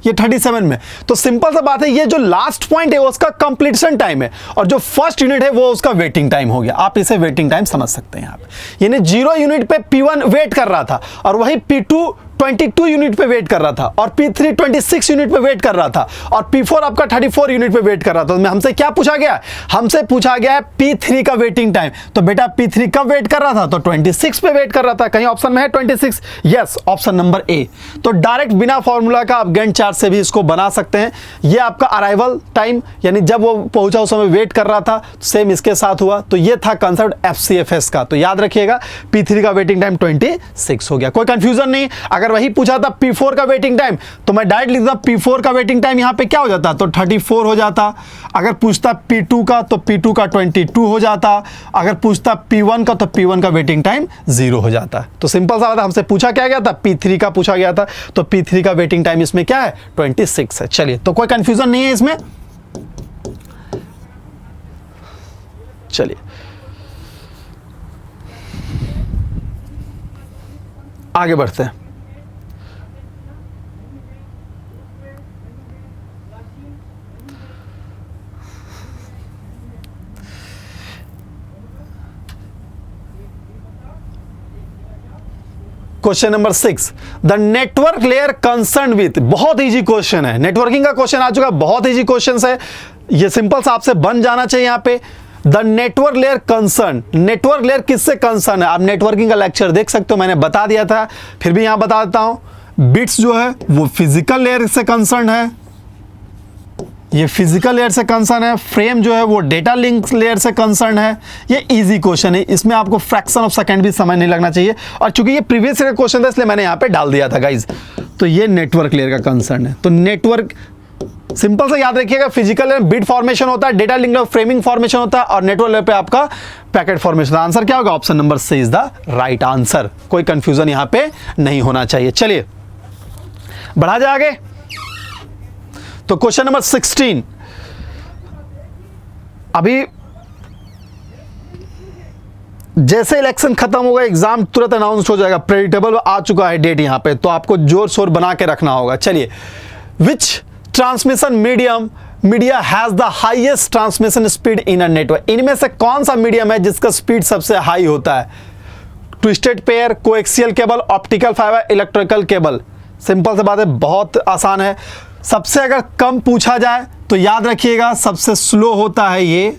ये 37 में। तो सिंपल सा बात है, ये जो लास्ट पॉइंट है उसका कंप्लीशन टाइम है, और जो फर्स्ट यूनिट है वो उसका वेटिंग टाइम हो गया। आप इसे वेटिंग टाइम समझ सकते हैं यहाँ पे, यानी 0 यूनिट पे P1 वेट कर रहा था, और वही P2 22 यूनिट पे वेट कर रहा था, और P3 26 यूनिट पे वेट कर रहा था, और P4 आपका 34 यूनिट पे वेट कर रहा था। तो हमसे क्या पूछा गया, हमसे पूछा गया है P3 का वेटिंग टाइम। तो बेटा P3 कब वेट कर रहा था, तो 26 पे वेट कर रहा था। कहीं ऑप्शन में है 26? Yes, option number A. तो डायरेक्ट बिना फॉर्मूला का आप गैंट चार्ट से भी इसको बना सकते हैं। ये आपका अराइवल टाइम, यानी जब वो पहुंचा उस समय वेट कर रहा था, सेम इसके साथ हुआ। तो ये था कंसेप्ट FCFS का। तो याद रखिएगा P3 का वेटिंग टाइम 26 हो गया, कोई कंफ्यूजन नहीं। अगर वही पूछा था P4 का वेटिंग टाइम, तो मैं डायरेक्ट लिखता P4 का वेटिंग टाइम यहां पे क्या हो जाता, तो 34 हो जाता। अगर पूछता P2 का, तो P2 का 22 हो जाता। अगर पूछता P1 का, तो P1 का वेटिंग टाइम 0 हो जाता। तो सिंपल सा बात, हमसे पूछा क्या गया था, P3 का पूछा गया था। तो P3 का वेटिंग टाइम इसमें क्या है, 26 है। चलिए, तो कोई कंफ्यूजन नहीं है इसमें। चलिए आगे बढ़ते हैं। Question number 6, the network layer concern with, बहुत इजी क्वेश्चन है, नेटवर्किंग का क्वेश्चन आ चुका, बहुत इजी क्वेश्चन है ये, सिंपल सा आपसे बन जाना चाहिए यहां पे। The network layer concern, network layer किससे कंसर्न है, आप नेटवर्किंग का लेक्चर देख सकते हो, मैंने बता दिया था, फिर भी यहां बता देता हूं। बिट्स जो है वो फिजिकल लेयर से कंसर्न है, ये फिजिकल लेयर से कंसर्न है। फ्रेम जो है वो डेटा लिंक लेयर से कंसर्न है। ये इजी क्वेश्चन है, इसमें आपको फ्रैक्शन ऑफ सेकंड भी समय नहीं लगना चाहिए, और चूंकि ये प्रीवियस ईयर का क्वेश्चन था इसलिए मैंने यहाँ पे डाल दिया था गाइज। तो ये नेटवर्क लेयर का कंसर्न है। तो नेटवर्क सिंपल से याद रखिएगा, फिजिकल लेयर बिट फॉर्मेशन होता है, डेटा लिंक फ्रेमिंग फॉर्मेशन होता है, और नेटवर्क लेयर पे आपका पैकेट फॉर्मेशन। आंसर क्या होगा, option number C is the right answer, कोई कंफ्यूजन यहाँ पे नहीं होना चाहिए। चलिए बढ़ा जाए आगे। तो क्वेश्चन नंबर 16, अभी जैसे इलेक्शन खत्म होगा एग्जाम तुरंत अनाउंस हो जाएगा, प्रेडिक्टेबल आ चुका है डेट यहां पे, तो आपको जोर शोर बना के रखना होगा। चलिए, which transmission media has the highest transmission speed in a network, इनमें से कौन सा मीडियम है जिसका स्पीड सबसे हाई होता है, twisted pair, coaxial cable, optical fibre, electrical cable. Simple सी बात है, बहुत आसान है। सबसे अगर कम पूछा जाए तो याद रखिएगा सबसे स्लो होता है ये,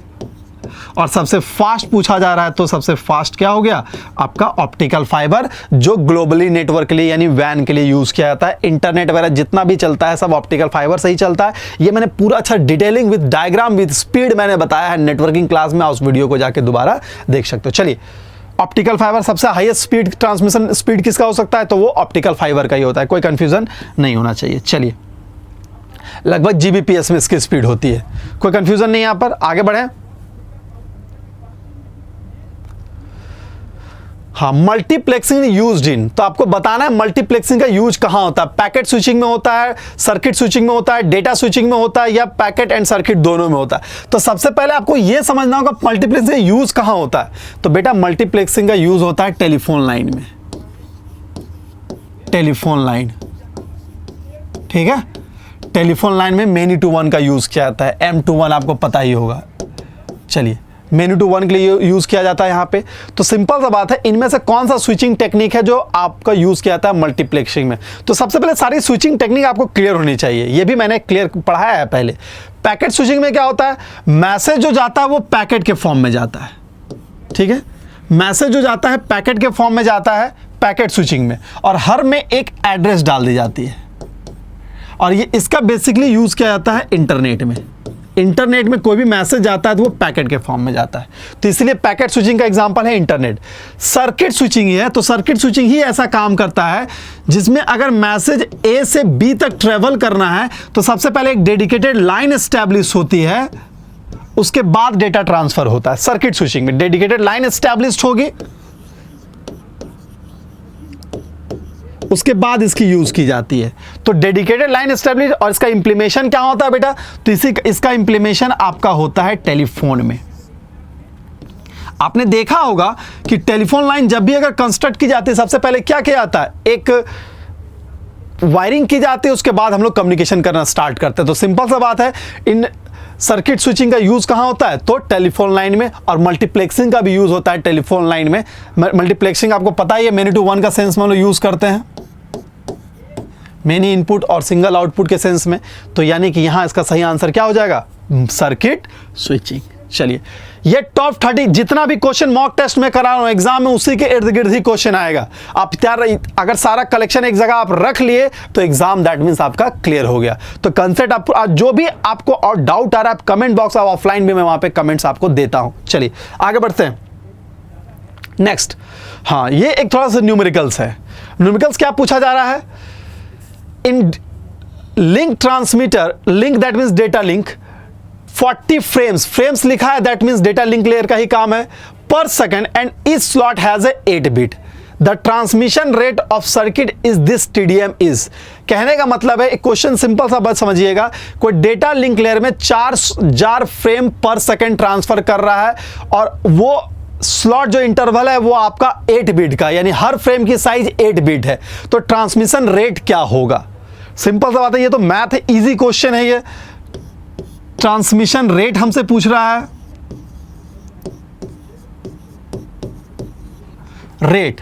और सबसे फास्ट पूछा जा रहा है तो सबसे फास्ट क्या हो गया आपका ऑप्टिकल फाइबर, जो ग्लोबली नेटवर्क के लिए यानी वैन के लिए यूज किया जाता है। इंटरनेट वगैरह जितना भी चलता है सब ऑप्टिकल फाइबर से ही चलता है। ये मैंने पूरा अच्छा detailing with diagram with speed मैंने बताया है नेटवर्किंग क्लास में, उस वीडियो को जाके दोबारा देख सकते हो। चलिए, ऑप्टिकल फाइबर सबसे हाईएस्ट स्पीड, ट्रांसमिशन स्पीड किसका हो सकता है, तो वो ऑप्टिकल फाइबर का ही होता है, कोई कंफ्यूजन नहीं होना चाहिए। चलिए, लगभग जीबीपीएस में इसकी स्पीड होती है, कोई कंफ्यूजन नहीं। यहां पर आगे बढ़े। हाँ, मल्टीप्लेक्सिंग यूज्ड इन, तो आपको बताना है मल्टीप्लेक्सिंग का यूज कहां होता है। पैकेट स्विचिंग में होता है, सर्किट स्विचिंग में होता है, डेटा स्विचिंग में होता है, या पैकेट एंड सर्किट दोनों में होता है। तो सबसे पहले आपको यह समझना होगा मल्टीप्लेक्सिंग का यूज कहां होता है। तो बेटा मल्टीप्लेक्सिंग का यूज होता है टेलीफोन लाइन में, टेलीफोन लाइन, ठीक है। टेलीफोन लाइन में मेनी टू वन का यूज किया जाता है, M2 आपको पता ही होगा। चलिए, मेनी टू वन के लिए यूज किया जाता है यहाँ पे। तो सिंपल सा बात है, इनमें से कौन सा स्विचिंग टेक्निक है जो आपका यूज किया जाता है मल्टीप्लेक्सिंग में। तो सबसे पहले सारी स्विचिंग टेक्निक आपको क्लियर होनी चाहिए, ये भी मैंने क्लियर पढ़ाया है पहले। पैकेट स्विचिंग में क्या होता है, मैसेज जो जाता है वो पैकेट के फॉर्म में जाता है, ठीक है। मैसेज जो जाता है पैकेट के फॉर्म में जाता है, पैकेट स्विचिंग में, और हर में एक एड्रेस डाल दी जाती है, और ये इसका बेसिकली यूज किया जाता है इंटरनेट में। इंटरनेट में कोई भी मैसेज आता है तो वो पैकेट के फॉर्म में जाता है, तो इसलिए पैकेट स्विचिंग का एग्जांपल है इंटरनेट। सर्किट स्विचिंग ही है, तो सर्किट स्विचिंग ही ऐसा काम करता है जिसमें अगर मैसेज ए से बी तक ट्रेवल करना है तो सबसे पहले एक डेडिकेटेड लाइन एस्टैब्लिश होती है, उसके बाद डेटा ट्रांसफर होता है। सर्किट स्विचिंग में डेडिकेटेड लाइन एस्टैब्लिश होगी, उसके बाद इसकी यूज की जाती है। तो डेडिकेटेड लाइन एस्टैब्लिश, और इसका इंप्लीमेशन क्या होता है बेटा, तो इसका इंप्लीमेशन आपका होता है टेलीफोन में। आपने देखा होगा कि टेलीफोन लाइन जब भी अगर कंस्ट्रक्ट की जाती है, सबसे पहले क्या किया जाता है, एक वायरिंग की जाती है, उसके बाद हम लोग कम्युनिकेशन करना स्टार्ट करते हैं। तो सिंपल सा बात है, इन सर्किट स्विचिंग का यूज कहां होता है, तो टेलीफोन लाइन में, और मल्टीप्लेक्सिंग का भी यूज होता है टेलीफोन लाइन में। मल्टीप्लेक्सिंग आपको पता ही है, मेनी टू वन का सेंस में हम लोग यूज करते हैं, मेनी इनपुट और सिंगल आउटपुट के सेंस में। तो यानी कि यहां इसका सही आंसर क्या हो जाएगा, सर्किट स्विचिंग। चलिए, ये टॉप 30 जितना भी क्वेश्चन मॉक टेस्ट में करा रहा हूं एग्जाम में, उसी के इर्द गिर्द ही क्वेश्चन आएगा। आप तैयार रहिए, अगर सारा कलेक्शन एक जगह आप रख लिए तो एग्जाम दैट मींस आपका क्लियर हो गया। तो कंसेप्ट आप जो भी आपको और डाउट आ रहा है, आप कमेंट बॉक्स, आप ऑफलाइन भी मैं वहां पे कमेंट्स आपको देता हूं। चलिए आगे बढ़ते हैं नेक्स्ट। हाँ, ये एक थोड़ा सा न्यूमेरिकल्स है। न्यूमेरिकल्स क्या पूछा जा रहा है, इन link transmitter, link that means data link, 40 frames लिखा है, that means data link layer का ही काम है, per second, and each slot has a 8 bit. The transmission rate of circuit is this TDM is. कहने का मतलब है, एक क्वेश्चन सिंपल सा बात समझिएगा, कोई डेटा लिंक लेयर में 4 फ्रेम पर सेकंड ट्रांसफर कर रहा है, और वो स्लॉट जो इंटरवल है वो आपका 8 बिट का, यानी हर फ्रेम की साइज 8 बिट है। तो ट्रांसमिशन रेट क्या होगा, सिंपल सा बात है, ये तो मैथ है, इजी क्वेश्चन है ये। ट्रांसमिशन रेट हमसे पूछ रहा है, रेट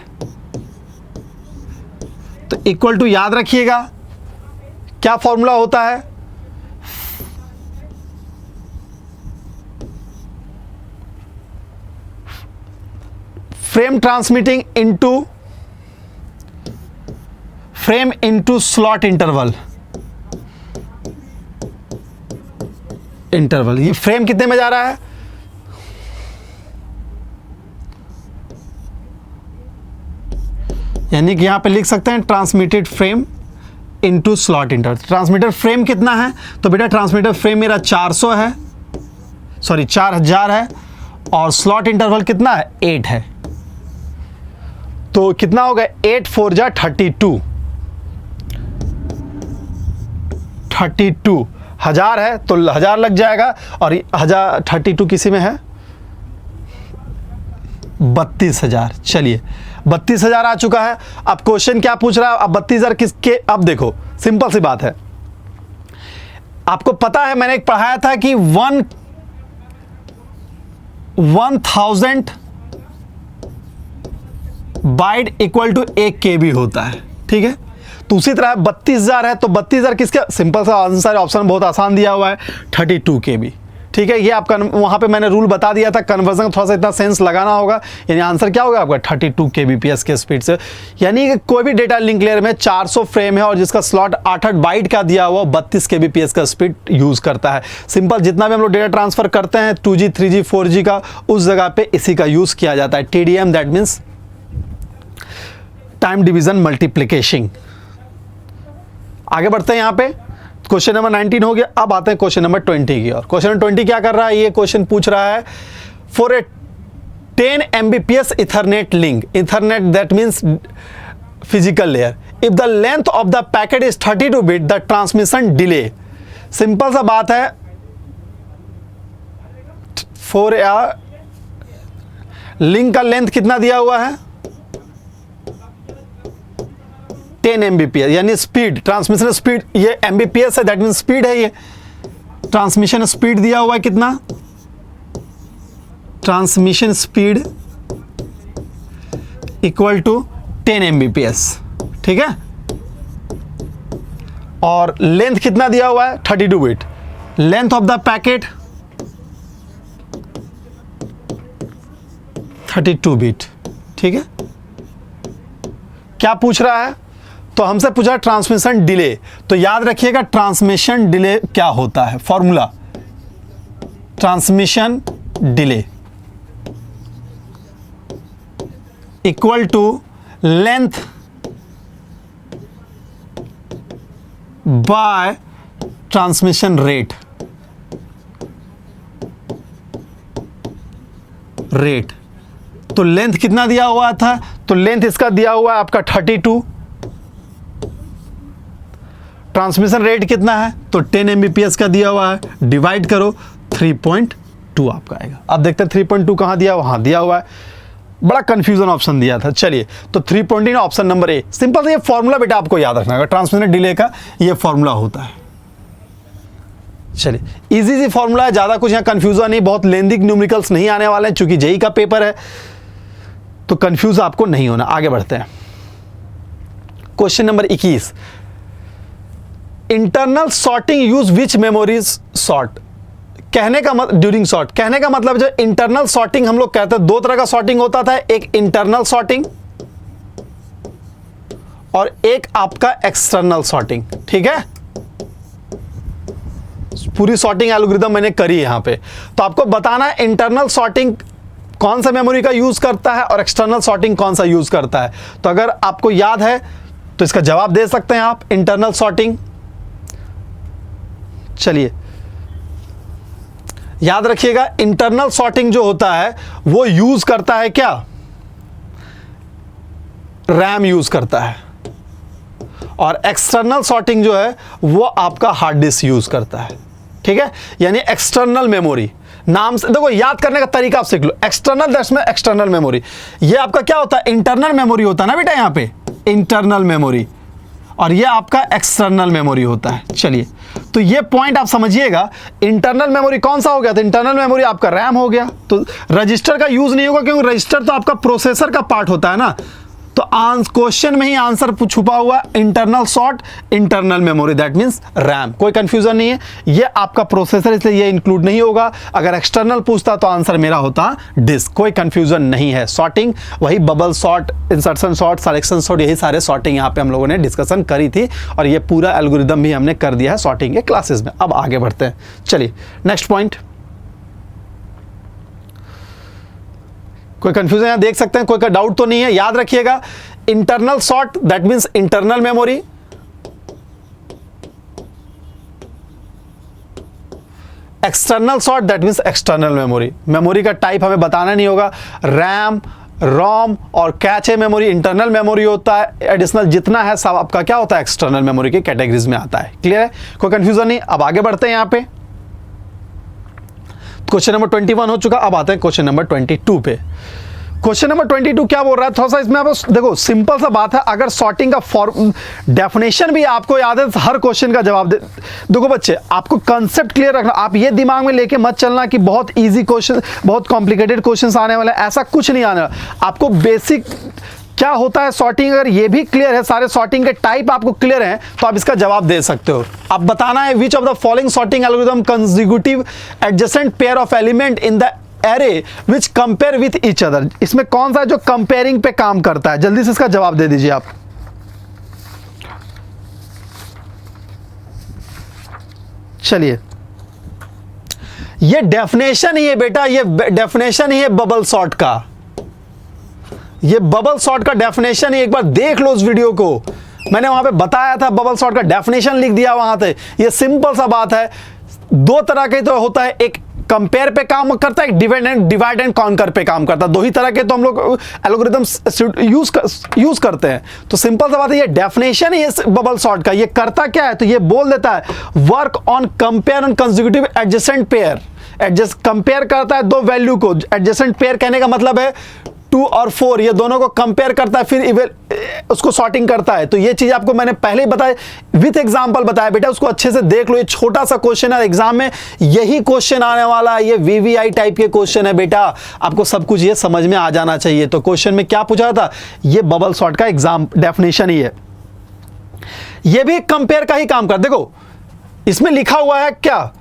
तो इक्वल टू, याद रखिएगा क्या फॉर्मूला होता है, frame transmitting into frame into slot interval. ये फ्रेम कितने में जा रहा है, यानी कि यहां पे लिख सकते हैं transmitted frame into slot interval. Transmitter frame कितना है, तो बेटा ट्रांसमिटर फ्रेम मेरा 400 है, सॉरी 4000 है, और स्लॉट इंटरवल कितना है, 8 है। तो कितना होगा, 8 4 जा 32, 1000 है तो 1000 लग जाएगा, और 32 किसी में है 32,000। चलिए 32,000 आ चुका है। अब क्वेश्चन क्या पूछ रहा है, अब 32,000 किसके, अब देखो सिंपल सी बात है, आपको पता है मैंने एक पढ़ाया था कि 1000 बाइट इक्वल टू 1 KB होता है, ठीक है। तो उसी तरह 32,000 है, तो 32,000 किसका, सिंपल सा आंसर, ऑप्शन बहुत आसान दिया हुआ है, 32 KB, ठीक है। ये आपका वहां पे मैंने रूल बता दिया था, कन्वर्जन का थोड़ा सा इतना सेंस लगाना होगा, यानी आंसर क्या होगा आपका 32 kbps के स्पीड से। यानी कि कोई भी डेटा लिंक लेयर में 400 फ्रेम है और जिसका स्लॉट 8 बाइट का दिया हुआ 32 kbps का स्पीड यूज करता है। सिंपल, जितना भी हम लोग डेटा ट्रांसफर करते हैं 2G 3G 4G का, उस जगह पे इसी का यूज किया जाता है, TDM that means time division multiplication. आगे बढ़ते हैं, यहां पे क्वेश्चन नंबर 19 हो गया। अब आते हैं क्वेश्चन नंबर 20 की ओर। क्वेश्चन नंबर 20 क्या कर रहा है, ये क्वेश्चन पूछ रहा है, for a 10 Mbps ethernet link, ethernet that means physical layer, if the length of the packet is 32 bit, the transmission delay. Simple सा बात है, फॉर ए लिंक का लेंथ कितना दिया हुआ है, 10 Mbps, यानी स्पीड, ट्रांसमिशन स्पीड, ये Mbps है दैट मीन स्पीड है, ये ट्रांसमिशन स्पीड दिया हुआ है कितना, transmission speed equal to 10 Mbps, ठीक है। और लेंथ कितना दिया हुआ है, 32 bit, length of the packet 32 bit, ठीक है। क्या पूछ रहा है? तो हमसे पूछा ट्रांसमिशन डिले। तो याद रखिएगा ट्रांसमिशन डिले क्या होता है, formula transmission delay equal to length by transmission rate. तो लेंथ कितना दिया हुआ था? तो लेंथ इसका दिया हुआ है आपका 32। ट्रांसमिशन रेट कितना है? तो 10 Mbps का दिया हुआ है, डिवाइड करो 3.2 आपका आएगा। अब देखते हैं 3.2 कहाँ दिया, वहाँ दिया हुआ है, बड़ा कंफ्यूजन ऑप्शन दिया था। चलिए तो 3.2 ऑप्शन नंबर ए। सिंपल से ये फॉर्मूला बेटा आपको याद रखना है, ट्रांसमिशन डिले का ये फॉर्मूला होता है। चलिए इजी सी फॉर्मूला है, ज़्यादा कुछ यहाँ कंफ्यूजन नहीं, बहुत लेंदी न्यूमेरिकल्स नहीं आने वाले हैं चूंकि जेई का पेपर है, तो कंफ्यूज आपको नहीं होना। आगे बढ़ते हैं। Question number 21, internal sorting use which memories sort. कहने का मतलब ड्यूरिंग सॉर्ट, कहने का मतलब जो इंटरनल सॉर्टिंग हम लोग कहते हैं, दो तरह का सॉर्टिंग होता था, एक इंटरनल सॉर्टिंग और एक आपका एक्सटर्नल सॉर्टिंग। ठीक है, पूरी सॉर्टिंग एल्गोरिथम मैंने करी है यहां पे, तो आपको बताना है इंटरनल सॉर्टिंग कौन सा मेमोरी का यूज करता है और एक्सटर्नल सॉर्टिंग कौन सा यूज करता है। तो अगर आपको याद है तो इसका जवाब दे सकते हैं आप, इंटरनल सॉर्टिंग। चलिए याद रखिएगा इंटरनल सॉर्टिंग जो होता है वो यूज करता है क्या, रैम यूज करता है, और एक्सटर्नल सॉर्टिंग जो है वो आपका हार्ड डिस्क यूज करता है। ठीक है, यानी एक्सटर्नल मेमोरी नाम से देखो, याद करने का तरीका आप सीख लो। एक्सटर्नल दैट्स में एक्सटर्नल मेमोरी, ये आपका क्या होता है, इंटरनल मेमोरी होता है ना बेटा, यहां पे इंटरनल मेमोरी, और ये आपका एक्सटर्नल मेमोरी होता है। चलिए तो ये पॉइंट आप समझिएगा, इंटरनल मेमोरी कौन सा हो गया, तो इंटरनल मेमोरी आपका रैम हो गया। तो रजिस्टर का यूज नहीं होगा क्योंकि रजिस्टर तो आपका प्रोसेसर का पार्ट होता है ना, तो क्वेश्चन में ही आंसर छुपा हुआ, internal sort internal memory that means RAM. कोई कंफ्यूजन नहीं है, ये आपका प्रोसेसर इसलिए ये इंक्लूड नहीं होगा। अगर एक्सटर्नल पूछता तो आंसर मेरा होता डिस्क। कोई कंफ्यूजन नहीं है। सॉर्टिंग वही bubble sort, insertion sort, selection sort, यही सारे सॉर्टिंग यहाँ पे हम लोगों ने डिस्कशन करी थी, और ये पूरा एल्गोरिदम भी हमने कर दिया है सॉर्टिंग के क्लासेस में। अब आगे बढ़ते हैं। चलिए नेक्स्ट पॉइंट, कोई कंफ्यूजन यहां देख सकते हैं, कोई का डाउट तो नहीं है। याद रखिएगा internal sort that means internal memory, external sort that means external memory. Memory का टाइप हमें बताना नहीं होगा, रैम, रोम और कैचे मेमोरी इंटरनल मेमोरी होता है, एडिशनल जितना है सब आपका क्या होता है, एक्सटर्नल मेमोरी की कैटेगरीज में आता है। क्लियर है, कोई कंफ्यूजन नहीं। अब आगे बढ़ते हैं। यहां पे क्वेश्चन नंबर 21 हो चुका, अब आते हैं क्वेश्चन नंबर 22 पे। क्वेश्चन नंबर 22 क्या बोल रहा है, थोड़ा सा इसमें आप देखो, सिंपल सा बात है, अगर सॉर्टिंग का डेफिनेशन भी आपको याद है हर क्वेश्चन का जवाब दे। देखो बच्चे, आपको कंसेप्ट क्लियर रखना, आप ये दिमाग में लेके मत चलना कि बहुत इजी क्वेश्चन, बहुत कॉम्प्लिकेटेड क्वेश्चंस आने वाले, ऐसा कुछ नहीं आने वाला। आपको बेसिक क्या होता है सॉर्टिंग, अगर ये भी क्लियर है, सारे सॉर्टिंग के टाइप आपको क्लियर हैं, तो आप इसका जवाब दे सकते हो। अब बताना है विच of the following sorting algorithm consecutive adjacent pair of element in the array which compare with each other. इसमें कौन सा है जो कंपेयरिंग पे काम करता है, जल्दी से इसका जवाब दे दीजिए आप। चलिए ये डेफिनेशन ही है बेटा, ये डेफिनेशन ही है बबल सॉर्ट का, ये बबल सॉर्ट का डेफिनेशन ही, एक बार देख लो उस वीडियो को, मैंने वहां पे बताया था, बबल सॉर्ट का डेफिनेशन लिख दिया वहां पे। ये सिंपल सा बात है, दो तरह के तो होता है, एक कंपेयर पे काम करता है, एक डिवाइड एंड कॉन्कर पे काम करता है। दो ही तरह के तो हम लोग एल्गोरिथम्स यूज करते हैं। तो सिंपल सा बात है, ये डेफिनेशन है बबल सॉर्ट का। ये करता क्या है, तो ये बोल देता है work on compare on consecutive adjacent pair. Compare करता है दो वैल्यू को, एडजेसेंट पेयर कहने का मतलब है 2 और 4, ये दोनों को कंपेयर करता है, फिर उसको सॉर्टिंग करता है। तो ये चीज आपको मैंने पहले ही बताया, विथ एग्जांपल बताया बेटा, उसको अच्छे से देख लो। ये छोटा सा क्वेश्चन है, एग्जाम में यही क्वेश्चन आने वाला है, ये वीवीआई टाइप के क्वेश्चन है बेटा, आपको सब कुछ ये समझ में आ जाना चाहिए। तो क्वेश्चन में क्या पूछा था, ये बबल सॉर्ट का एग्जाम डेफिनेशन ही है। ये भी कंपेयर का ही काम कर, देखो इसमें लिखा हुआ है क्या,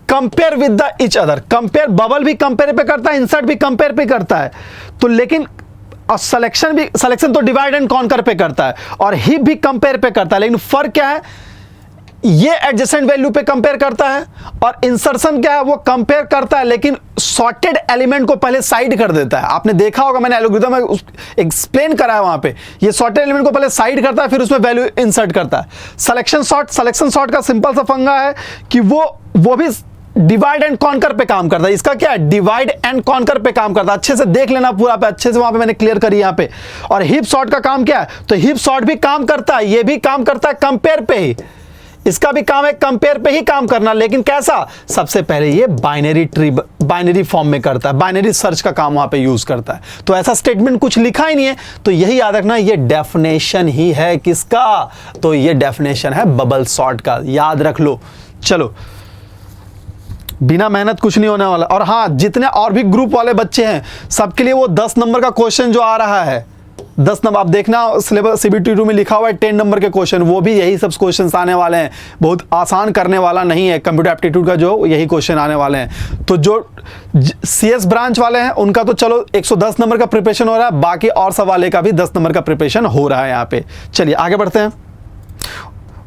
compare with the each other. Compare, bubble भी कंपेयर पे करता है, इंसर्ट भी कंपेयर पे करता है। तो लेकिन और सिलेक्शन तो डिवाइड एंड कॉन्कर पे करता है और हीप भी कंपेयर पे करता है, लेकिन फर्क क्या है, ये एडजेसेंट वैल्यू पे कंपेयर करता है और इंसर्शन क्या है, वो कंपेयर करता है लेकिन सॉर्टेड एलिमेंट को पहले साइड कर देता है। आपने देखा होगा, मैंने एल्गोरिथम में एक्सप्लेन करा है वहां पे, ये सॉर्टेड एलिमेंट को पहले साइड करता है फिर उसमें वैल्यू इंसर्ट करता है। सिलेक्शन सॉर्ट का सिंपल सा फंगा है कि वो भी डिवाइड एंड कॉन्कर पे काम करता है। इसका क्या है, डिवाइड एंड कॉन्कर पे काम करता है। अच्छे से देख लेना पूरा पे, अच्छे से वहां पे मैंने क्लियर करी यहाँ पे। और हीप सॉर्ट का काम क्या है, तो हीप सॉर्ट भी काम करता है, ये भी काम करता है कंपेयर पे ही, इसका भी काम है कंपेयर पे ही काम करना, लेकिन कैसा, सबसे पहले ये बाइनरी फॉर्म में करता है, बाइनरी सर्च का काम वहां पे यूज करता है। तो ऐसा स्टेटमेंट कुछ लिखा ही नहीं है, तो यही याद रखना, ये डेफिनेशन ही है किसका, तो ये डेफिनेशन है बबल सॉर्ट का, याद रख लो। चलो, बिना मेहनत कुछ नहीं होने वाला। और हाँ, जितने और भी ग्रुप वाले बच्चे हैं सबके लिए वो 10 नंबर का क्वेश्चन जो आ रहा है, 10 नंबर, आप देखना सिलेबस CBT2 में लिखा हुआ है 10 नंबर के क्वेश्चन, वो भी यही सब क्वेश्चन आने वाले हैं। बहुत आसान करने वाला नहीं है, कंप्यूटर एप्टीट्यूड का जो यही क्वेश्चन आने वाले हैं। तो जो CS ब्रांच वाले हैं उनका तो चलो 110 नंबर का प्रिपरेशन हो रहा है, बाकी और सब वाले का भी 10 नंबर का प्रिपरेशन हो रहा है यहाँ पे। चलिए आगे बढ़ते हैं,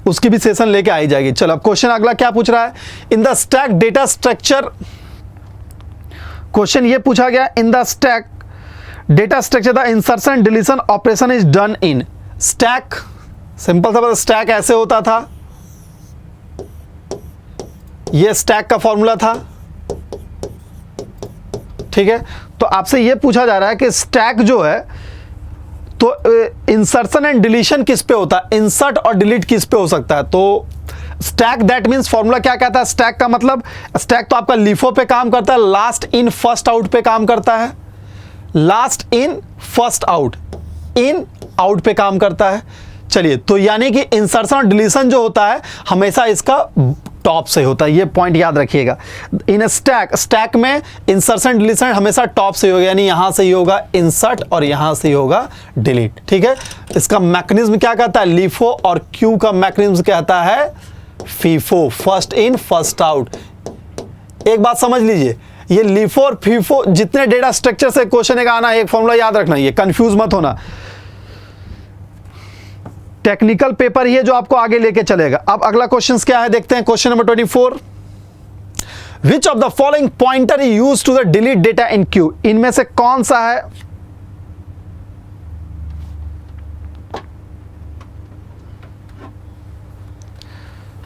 उसकी भी सेशन लेके आई जाएगी। चलो अब क्वेश्चन अगला क्या पूछ रहा है, in the stack data structure, question ये पूछा गया, in the stack data structure the insertion deletion operation is done in stack. Simple सा बात, स्टैक ऐसे होता था, ये स्टैक का फॉर्मूला था, ठीक है। तो आपसे ये पूछा जा रहा है कि स्टैक जो है तो इंसर्शन एंड डिलीशन किस पे होता है, इंसर्ट और डिलीट किस पे हो सकता है। तो स्टैक दैट मींस फॉर्मूला क्या कहता है, स्टैक का मतलब, स्टैक तो आपका लीफो पे काम करता है, लास्ट इन फर्स्ट आउट पे काम करता है, last in first out, in out पे काम करता है। चलिए, तो यानी कि इंसर्शन और डिलीशन जो होता है हमेशा इसका टॉप से होता है, ये पॉइंट याद रखिएगा। इन स्टैक में इंसर्शन डिलीशन हमेशा टॉप से होगा, यानी यहां से ही होगा इंसर्ट और यहां से ही होगा डिलीट, ठीक है। इसका मैकेनिज्म क्या कहता है, लीफो, और क्यू का मैकेनिज्म कहता है FIFO, first in first out. एक बात समझ लीजिए, ये लीफो और फीफो जितने डेटा स्ट्रक्चर से क्वेश्चन का आना है, एक फॉर्मूला याद रखना, ये कंफ्यूज मत होना, टेक्निकल पेपर ही है जो आपको आगे लेके चलेगा। अब अगला क्वेश्चन क्या है, देखते हैं question number 24, which of the following pointer use to the delete data in queue, इनमें से कौन सा है,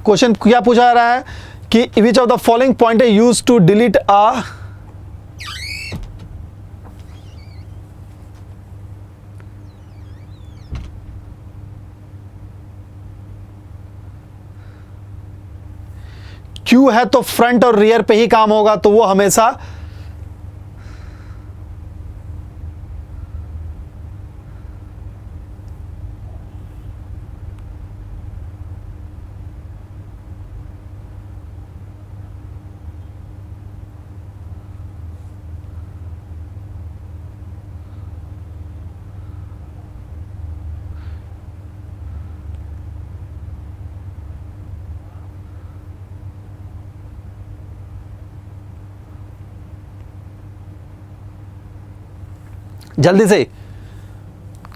क्वेश्चन क्या पूछा जा रहा है कि which of the following pointer use to delete a queue है तो फ्रंट और रियर पे ही काम होगा, तो वो हमेशा जल्दी से,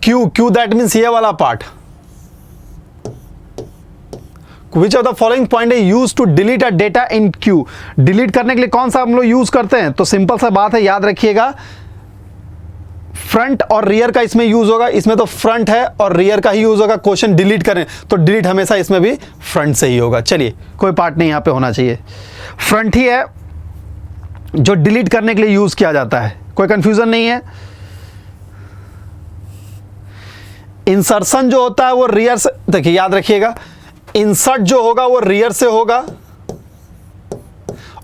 क्यू दैट मीन्स ये वाला part, which of the following point use to delete a data in queue, delete करने के लिए कौन सा हम लोग यूज करते हैं, तो सिंपल सा बात है, याद रखिएगा, फ्रंट और रियर का इसमें यूज होगा, इसमें तो फ्रंट है और रियर का ही यूज होगा। क्वेश्चन डिलीट करें तो डिलीट हमेशा इसमें भी फ्रंट से ही होगा। चलिए, कोई पार्ट नहीं यहां पे होना चाहिए, फ्रंट ही है जो डिलीट करने के लिए यूज किया जाता है, कोई कंफ्यूजन नहीं है। इंसर्शन जो होता है वो रियर से, देखिए याद रखिएगा, इंसर्ट जो होगा वो रियर से होगा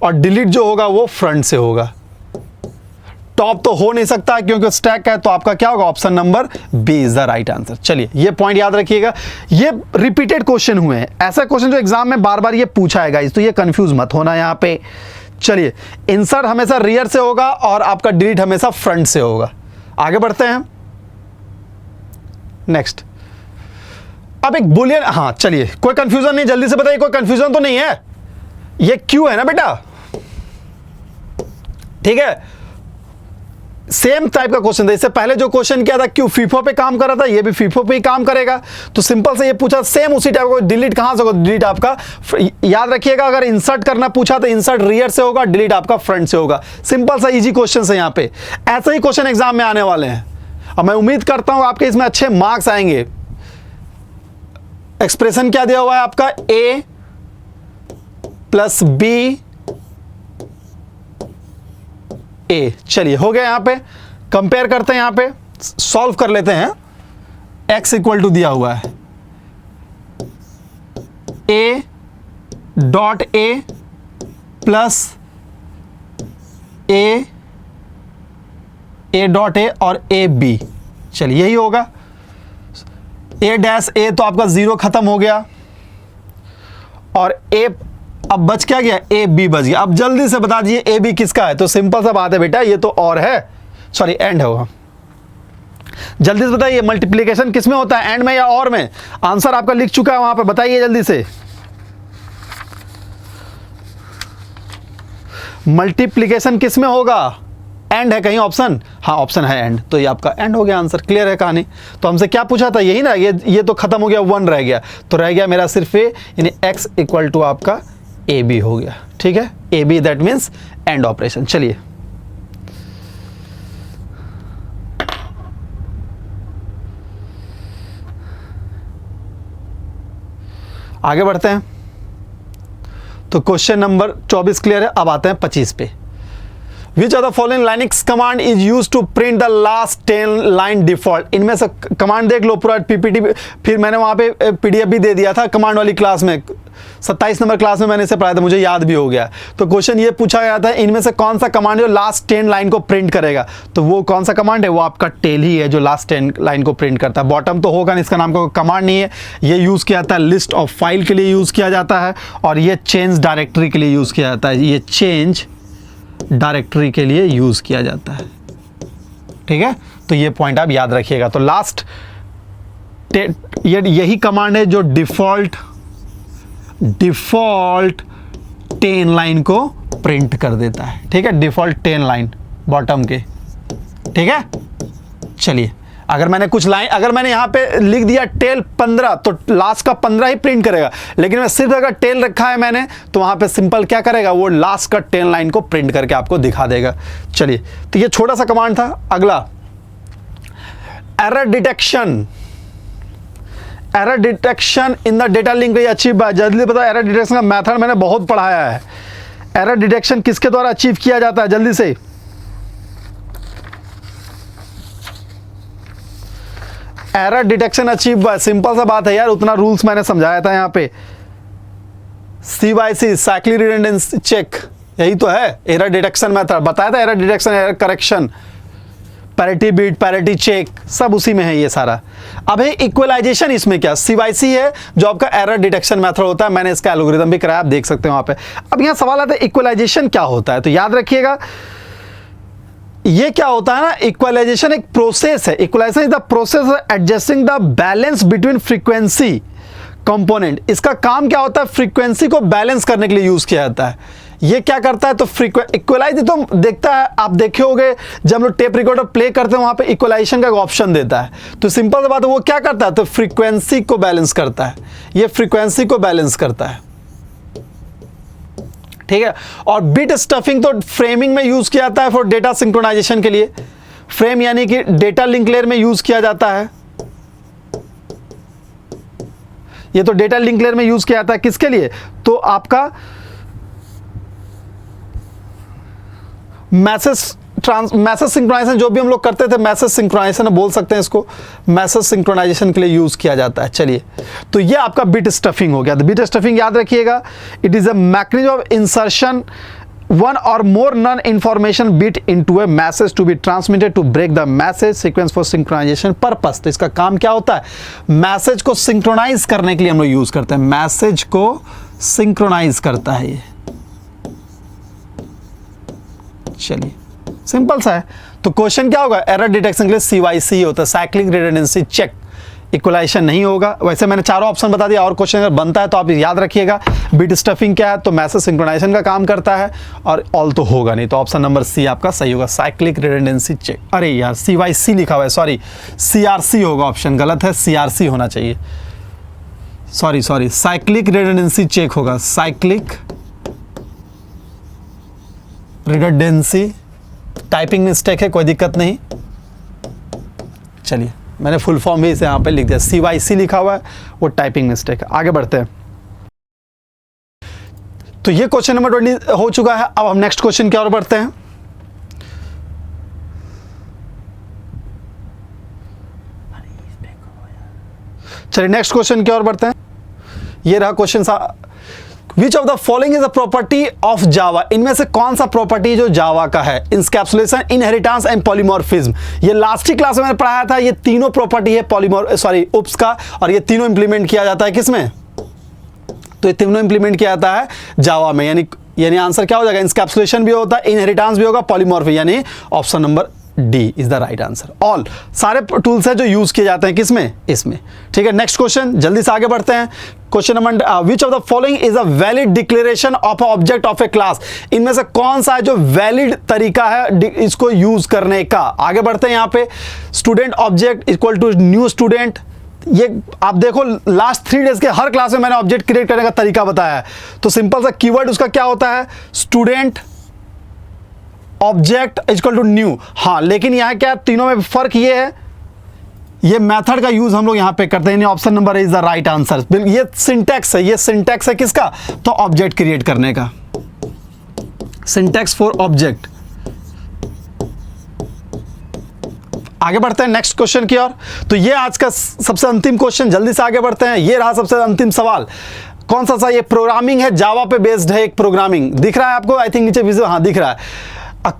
और डिलीट जो होगा वो फ्रंट से होगा। टॉप तो हो नहीं सकता क्योंकि स्टैक है, तो आपका क्या होगा, option number B is the right answer. चलिए, ये पॉइंट याद रखिएगा, ये रिपीटेड क्वेश्चन हुए हैं, ऐसा क्वेश्चन जो एग्जाम में बार बार ये पूछा है गाइस, तो ये कंफ्यूज मत होना यहां पे। चलिए, इंसर्ट हमेशा रियर से होगा और आपका डिलीट हमेशा फ्रंट से होगा। आगे बढ़ते हैं नेक्स्ट। अब एक बुलियन, हाँ चलिए, कोई कंफ्यूजन नहीं, जल्दी से बताइए, कोई कंफ्यूजन तो नहीं है, ये क्यू है ना बेटा, ठीक है। सेम टाइप का क्वेश्चन था। इससे पहले जो क्वेश्चन किया था क्यों फीफो पे काम कर रहा था, ये भी फीफो पे ही काम करेगा। तो सिंपल से ये पूछा सेम उसी टाइप का, डिलीट कहां से होगा, डिलीट आपका याद रखिएगा, अगर इंसर्ट करना पूछा तो इंसर्ट रियर से होगा, डिलीट आपका फ्रंट से होगा। सिंपल सा इजी क्वेश्चन है। यहाँ पे ऐसे ही क्वेश्चन एग्जाम में आने वाले हैं और मैं उम्मीद करता हूं आपके इसमें अच्छे मार्क्स आएंगे। एक्सप्रेशन क्या दिया हुआ है आपका, a प्लस बी ए। चलिए हो गया। यहां पे कंपेयर करते हैं, यहां पे सॉल्व कर लेते हैं। x इक्वल टू दिया हुआ है a dot A plus A dot A और ए बी। चलिए यही होगा। a डैश ए तो आपका 0 खत्म हो गया और a अब बच क्या गया, ए बी बच गया। अब जल्दी से बता दीजिए ए बी किसका है। तो सिंपल सा बात है बेटा, ये तो और है, सॉरी एंड है वो। जल्दी से बताइए मल्टीप्लिकेशन किस में होता है, एंड में या और में। आंसर आपका लिख चुका है वहां पे, बताइए जल्दी से। मल्टीप्लिकेशन किस में होगा, एंड है कहीं ऑप्शन, हाँ ऑप्शन है एंड, तो ये आपका एंड हो गया। आंसर क्लियर है कहानी। तो हमसे क्या पूछा था, यही ना, ये तो खत्म हो गया, 1 रह गया, तो रह गया मेरा सिर्फ ए, यानी x इक्वल टू आपका ए बी हो गया। ठीक है, A B that means and operation. चलिए आगे बढ़ते हैं। तो क्वेश्चन नंबर 24 क्लियर है। अब आते हैं 25 पे। Which of the following Linux command is used to print the last 10 line default? इनमें से कमांड देख लो पूरा पीपीटी, फिर मैंने वहाँ पे पीडीएफ भी दे दिया था कमांड वाली क्लास में, 27 नंबर क्लास में मैंने इसे पढ़ाया था, मुझे याद भी हो गया। तो क्वेश्चन ये पूछा गया था इनमें से कौन सा कमांड जो लास्ट 10 लाइन को प्रिंट करेगा। तो वो कौन सा कमांड है, वो आपका टेल ही है जो लास्ट 10 लाइन को प्रिंट करता है। बॉटम तो होगा नहीं, इसका नाम का कमांड नहीं है। ये यूज़ किया जाता है लिस्ट ऑफ फाइल के लिए यूज़ किया जाता है, और ये चेंज डायरेक्टरी के लिए यूज़ किया जाता है। ये चेंज डायरेक्टरी के लिए यूज किया जाता है। ठीक है, तो ये पॉइंट आप याद रखिएगा। तो लास्ट यही कमांड है जो डिफॉल्ट 10 लाइन को प्रिंट कर देता है। ठीक है, डिफॉल्ट 10 लाइन बॉटम के। ठीक है, चलिए अगर मैंने कुछ लाइन, अगर मैंने यहां पे लिख दिया टेल 15 तो लास्ट का 15 ही प्रिंट करेगा, लेकिन मैं सिर्फ अगर टेल रखा है मैंने तो वहां पे सिंपल क्या करेगा, वो लास्ट का 10 लाइन को प्रिंट करके आपको दिखा देगा। चलिए, तो ये छोटा सा कमांड था। अगला error detection. Error detection in the data link achieve by, जल्दी बताओ एरर डिटेक्शन का मेथड मैंने बहुत पढ़ाया है। एरर डिटेक्शन किसके द्वारा अचीव किया जाता है, जल्दी से। Error detection achieve by, simple सा बात है यार, उतना रूल्स मैंने समझाया था यहाँ पे। CYC साइक्लिक रिडंडेंसी चेक, यही तो है एरर डिटेक्शन मेथड, बताया था। Error detection, error correction, parity bit, parity check, सब उसी में है ये सारा। अब है इक्वलाइजेशन, इसमें क्या CYC है जो आपका एरर डिटेक्शन मेथड होता है। मैंने इसका एल्गोरिथम भी कराया, आप देख सकते हो वहाँ पे। अब यहाँ सवाल आता है इक्वलाइजेशन क्या होता है, तो याद रखिएगा ये क्या होता है ना, इक्वलाइजेशन एक प्रोसेस है। Equalization is the process of adjusting the balance between frequency component. इसका काम क्या होता है, फ्रीक्वेंसी को बैलेंस करने के लिए यूज किया जाता है। ये क्या करता है, तो इक्वलाइज तो देखता है, आप देखे होंगे जब हम लोग टेप रिकॉर्डर प्ले करते हैं वहां पे इक्वलाइजेशन का ऑप्शन देता है। तो सिंपल सी बात है, वो क्या करता है, तो फ्रीक्वेंसी को बैलेंस करता है। ये फ्रीक्वेंसी को बैलेंस करता है। ठीक है, और बिट स्टफिंग तो फ्रेमिंग में यूज किया जाता है फॉर डेटा सिंक्रोनाइजेशन के लिए। फ्रेम यानी कि डेटा लिंक लेयर में यूज किया जाता है। ये तो डेटा लिंक लेयर में यूज किया जाता है किसके लिए, तो आपका मैसेज सिंक्रोनाइजेशन जो भी हम लोग करते थे, मैसेज सिंक्रोनाइजेशन बोल सकते हैं इसको, मैसेज सिंक्रोनाइजेशन के लिए यूज किया जाता है। चलिए, तो ये आपका बिट स्टफिंग हो गया। तो बिट स्टफिंग याद रखिएगा, it is a mechanism of insertion one or more non-information bit into a message to be transmitted to break the message sequence for synchronization purpose। तो इसका काम क्या होता है, मैसेज को सिंक्रोनाइज करने के लिए हम लोग यूज करते हैं। मैसेज को सिंक्रोनाइज करता है ये। चलिए, सिंपल सा है। तो क्वेश्चन क्या होगा, एरर डिटेक्शन के लिए CYC होता है, साइक्लिक रिडंडेंसी चेक। इक्वलाइजेशन नहीं होगा। वैसे मैंने चारों ऑप्शन बता दिया, और क्वेश्चन अगर बनता है तो आप याद रखिएगा। बिट स्टफिंग क्या है, तो मैसेज सिंक्रोनाइजेशन का काम करता है, और ऑल तो होगा नहीं, तो ऑप्शन नंबर सी आपका सही होगा, साइक्लिक रिडंडेंसी चेक। अरे यार CYC लिखा हुआ है, सॉरी CRC होगा, ऑप्शन गलत है, CRC होना चाहिए, सॉरी साइक्लिक रिडंडेंसी चेक होगा, साइक्लिक रिडंडेंसी। टाइपिंग मिस्टेक है, कोई दिक्कत नहीं, चलिए मैंने फुल फॉर्म भी इसे यहाँ पे लिख दिया, CYC लिखा हुआ है, वो टाइपिंग मिस्टेक है। आगे बढ़ते हैं। तो ये क्वेश्चन नंबर 20 हो चुका है। अब हम नेक्स्ट क्वेश्चन की ओर बढ़ते हैं। चलिए नेक्स्ट क्वेश्चन की ओर बढ़ते हैं। ये रहा question. Which of the following is a property of Java, इनमें से कौन सा प्रॉपर्टी जो जावा का है? इंस्कैप्सुलेशन, इनहेरिटेंस एंड पॉलीमॉर्फिज्म। ये लास्ट ही क्लास में मैंने पढ़ाया था, ये तीनों प्रॉपर्टी है उप्स का, और ये तीनों इंप्लीमेंट किया जाता है किसमें? तो ये तीनों इंप्लीमेंट किया जाता है जावा में, यानी आंसर क्या हो जाएगा? इंस्कैप्सुलेशन भी होता है, इनहेरिटेंस भी होगा, पॉलीमॉर्फी, यानी option number D is the right answer. All सारे टूल्स हैं जो यूज किए जाते हैं किसमें? इसमें। ठीक है, नेक्स्ट क्वेश्चन, जल्दी से आगे बढ़ते हैं। Question number which of the following is a valid declaration of object of A class, इनमें से कौन सा है जो वैलिड तरीका है इसको यूज करने का? आगे बढ़ते हैं। यहाँ पे student object equal to new student, ये आप देखो लास्ट 3 डेज के हर क्लास में मैंने ऑब्जेक्ट क्रिएट करने का तरीका बताया है। तो सिंपल सा कीवर्ड उसका क्या होता है? Student object equal to new. हाँ, लेकिन यहाँ क्या तीनों में फर्क ये है, ये मेथड का यूज हम लोग यहाँ पे करते हैं, option number is the right answer. ये सिंटैक्स है, ये सिंटैक्स है किसका? तो ऑब्जेक्ट क्रिएट करने का, सिंटैक्स फॉर ऑब्जेक्ट। आगे बढ़ते हैं नेक्स्ट क्वेश्चन की ओर। तो ये आज का सबसे अंतिम क्वेश्चन, जल्दी से आगे बढ़ते हैं। ये रहा सबसे अंतिम सवाल, कौन सा? ये प्रोग्रामिंग है, जावा पे बेस्ड है एक प्रोग्रामिंग। दिख रहा है आपको? आई थिंक नीचे विजुअल, हाँ दिख रहा है।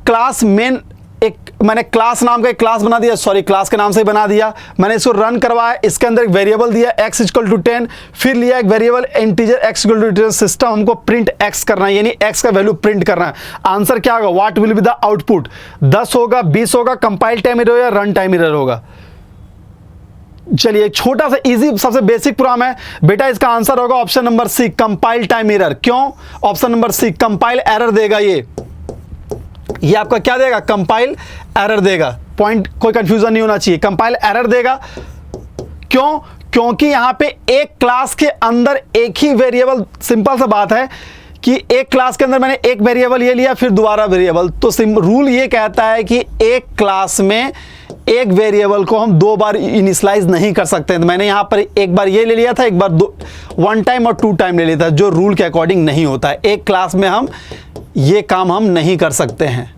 क्लास मेन, एक मैंने क्लास नाम का एक क्लास बना दिया, सॉरी क्लास के नाम से ही बना दिया। मैंने इसको रन करवाया, इसके अंदर एक वेरिएबल दिया x इक्वल टू 10, फिर लिया एक variable integer x equal to 10, system हमको प्रिंट x करना है, यानी x का वैल्यू प्रिंट करना है। आंसर क्या होगा? What will be the output? 10 होगा, 20 होगा, कंपाइल टाइम एरर या रन टाइम एरर होगा? चलिए एक छोटा सा इजी सबसे बेसिक प्रोग्राम है बेटा, इसका आंसर होगा option number C, compile time error. क्यों? Option number C, compile error देगा। ये आपका क्या देगा? कंपाइल एरर देगा। पॉइंट कोई कंफ्यूजन नहीं होना चाहिए, कंपाइल एरर देगा। क्यों? क्योंकि यहां पे एक क्लास के अंदर एक ही वेरिएबल, सिंपल सा बात है कि एक क्लास के अंदर मैंने एक वेरिएबल ये लिया, फिर दोबारा वेरिएबल, तो रूल ये कहता है कि एक क्लास में एक वेरिएबल को हम 2 बार इनिशियलाइज नहीं कर सकते। तो मैंने यहां पर एक बार ये ले लिया था, एक बार 1 टाइम और 2 टाइम ले लिया था, जो रूल के अकॉर्डिंग नहीं होता है। एक क्लास में हम ये काम हम नहीं कर सकते हैं,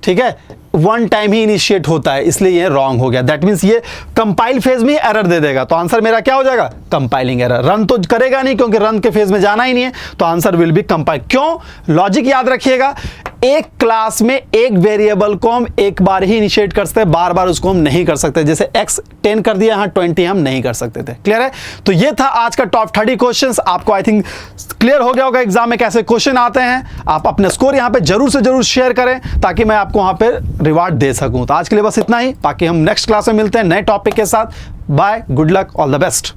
ठीक है? 1 टाइम ही इनिशिएट होता है, इसलिए ये रॉन्ग हो गया। दैट मीन्स ये कंपाइल फेज में एरर दे देगा, तो आंसर मेरा क्या हो जाएगा? Compiling error. रन तो करेगा नहीं क्योंकि रन के फेज में जाना ही नहीं है, तो आंसर विल बी कंपाइल। क्यों? लॉजिक याद रखिएगा, एक क्लास में एक वेरिएबल को हम एक बार ही इनिशिएट कर सकते हैं, बार बार उसको हम नहीं कर सकते। जैसे x 10 कर दिया, यहाँ 20 हम नहीं कर सकते थे। क्लियर है? तो ये था आज का टॉप 30 क्वेश्चंस। आपको आई थिंक क्लियर हो गया होगा एग्जाम में कैसे क्वेश्चन आते हैं। आप अपने स्कोर यहाँ पे जरूर से जरूर शेयर करें ताकि मैं आपको वहां पे रिवार्ड दे सकूं। तो आज के लिए बस इतना ही, बाकी हम नेक्स्ट क्लास में मिलते हैं नए टॉपिक के साथ। Bye, good luck, all the best.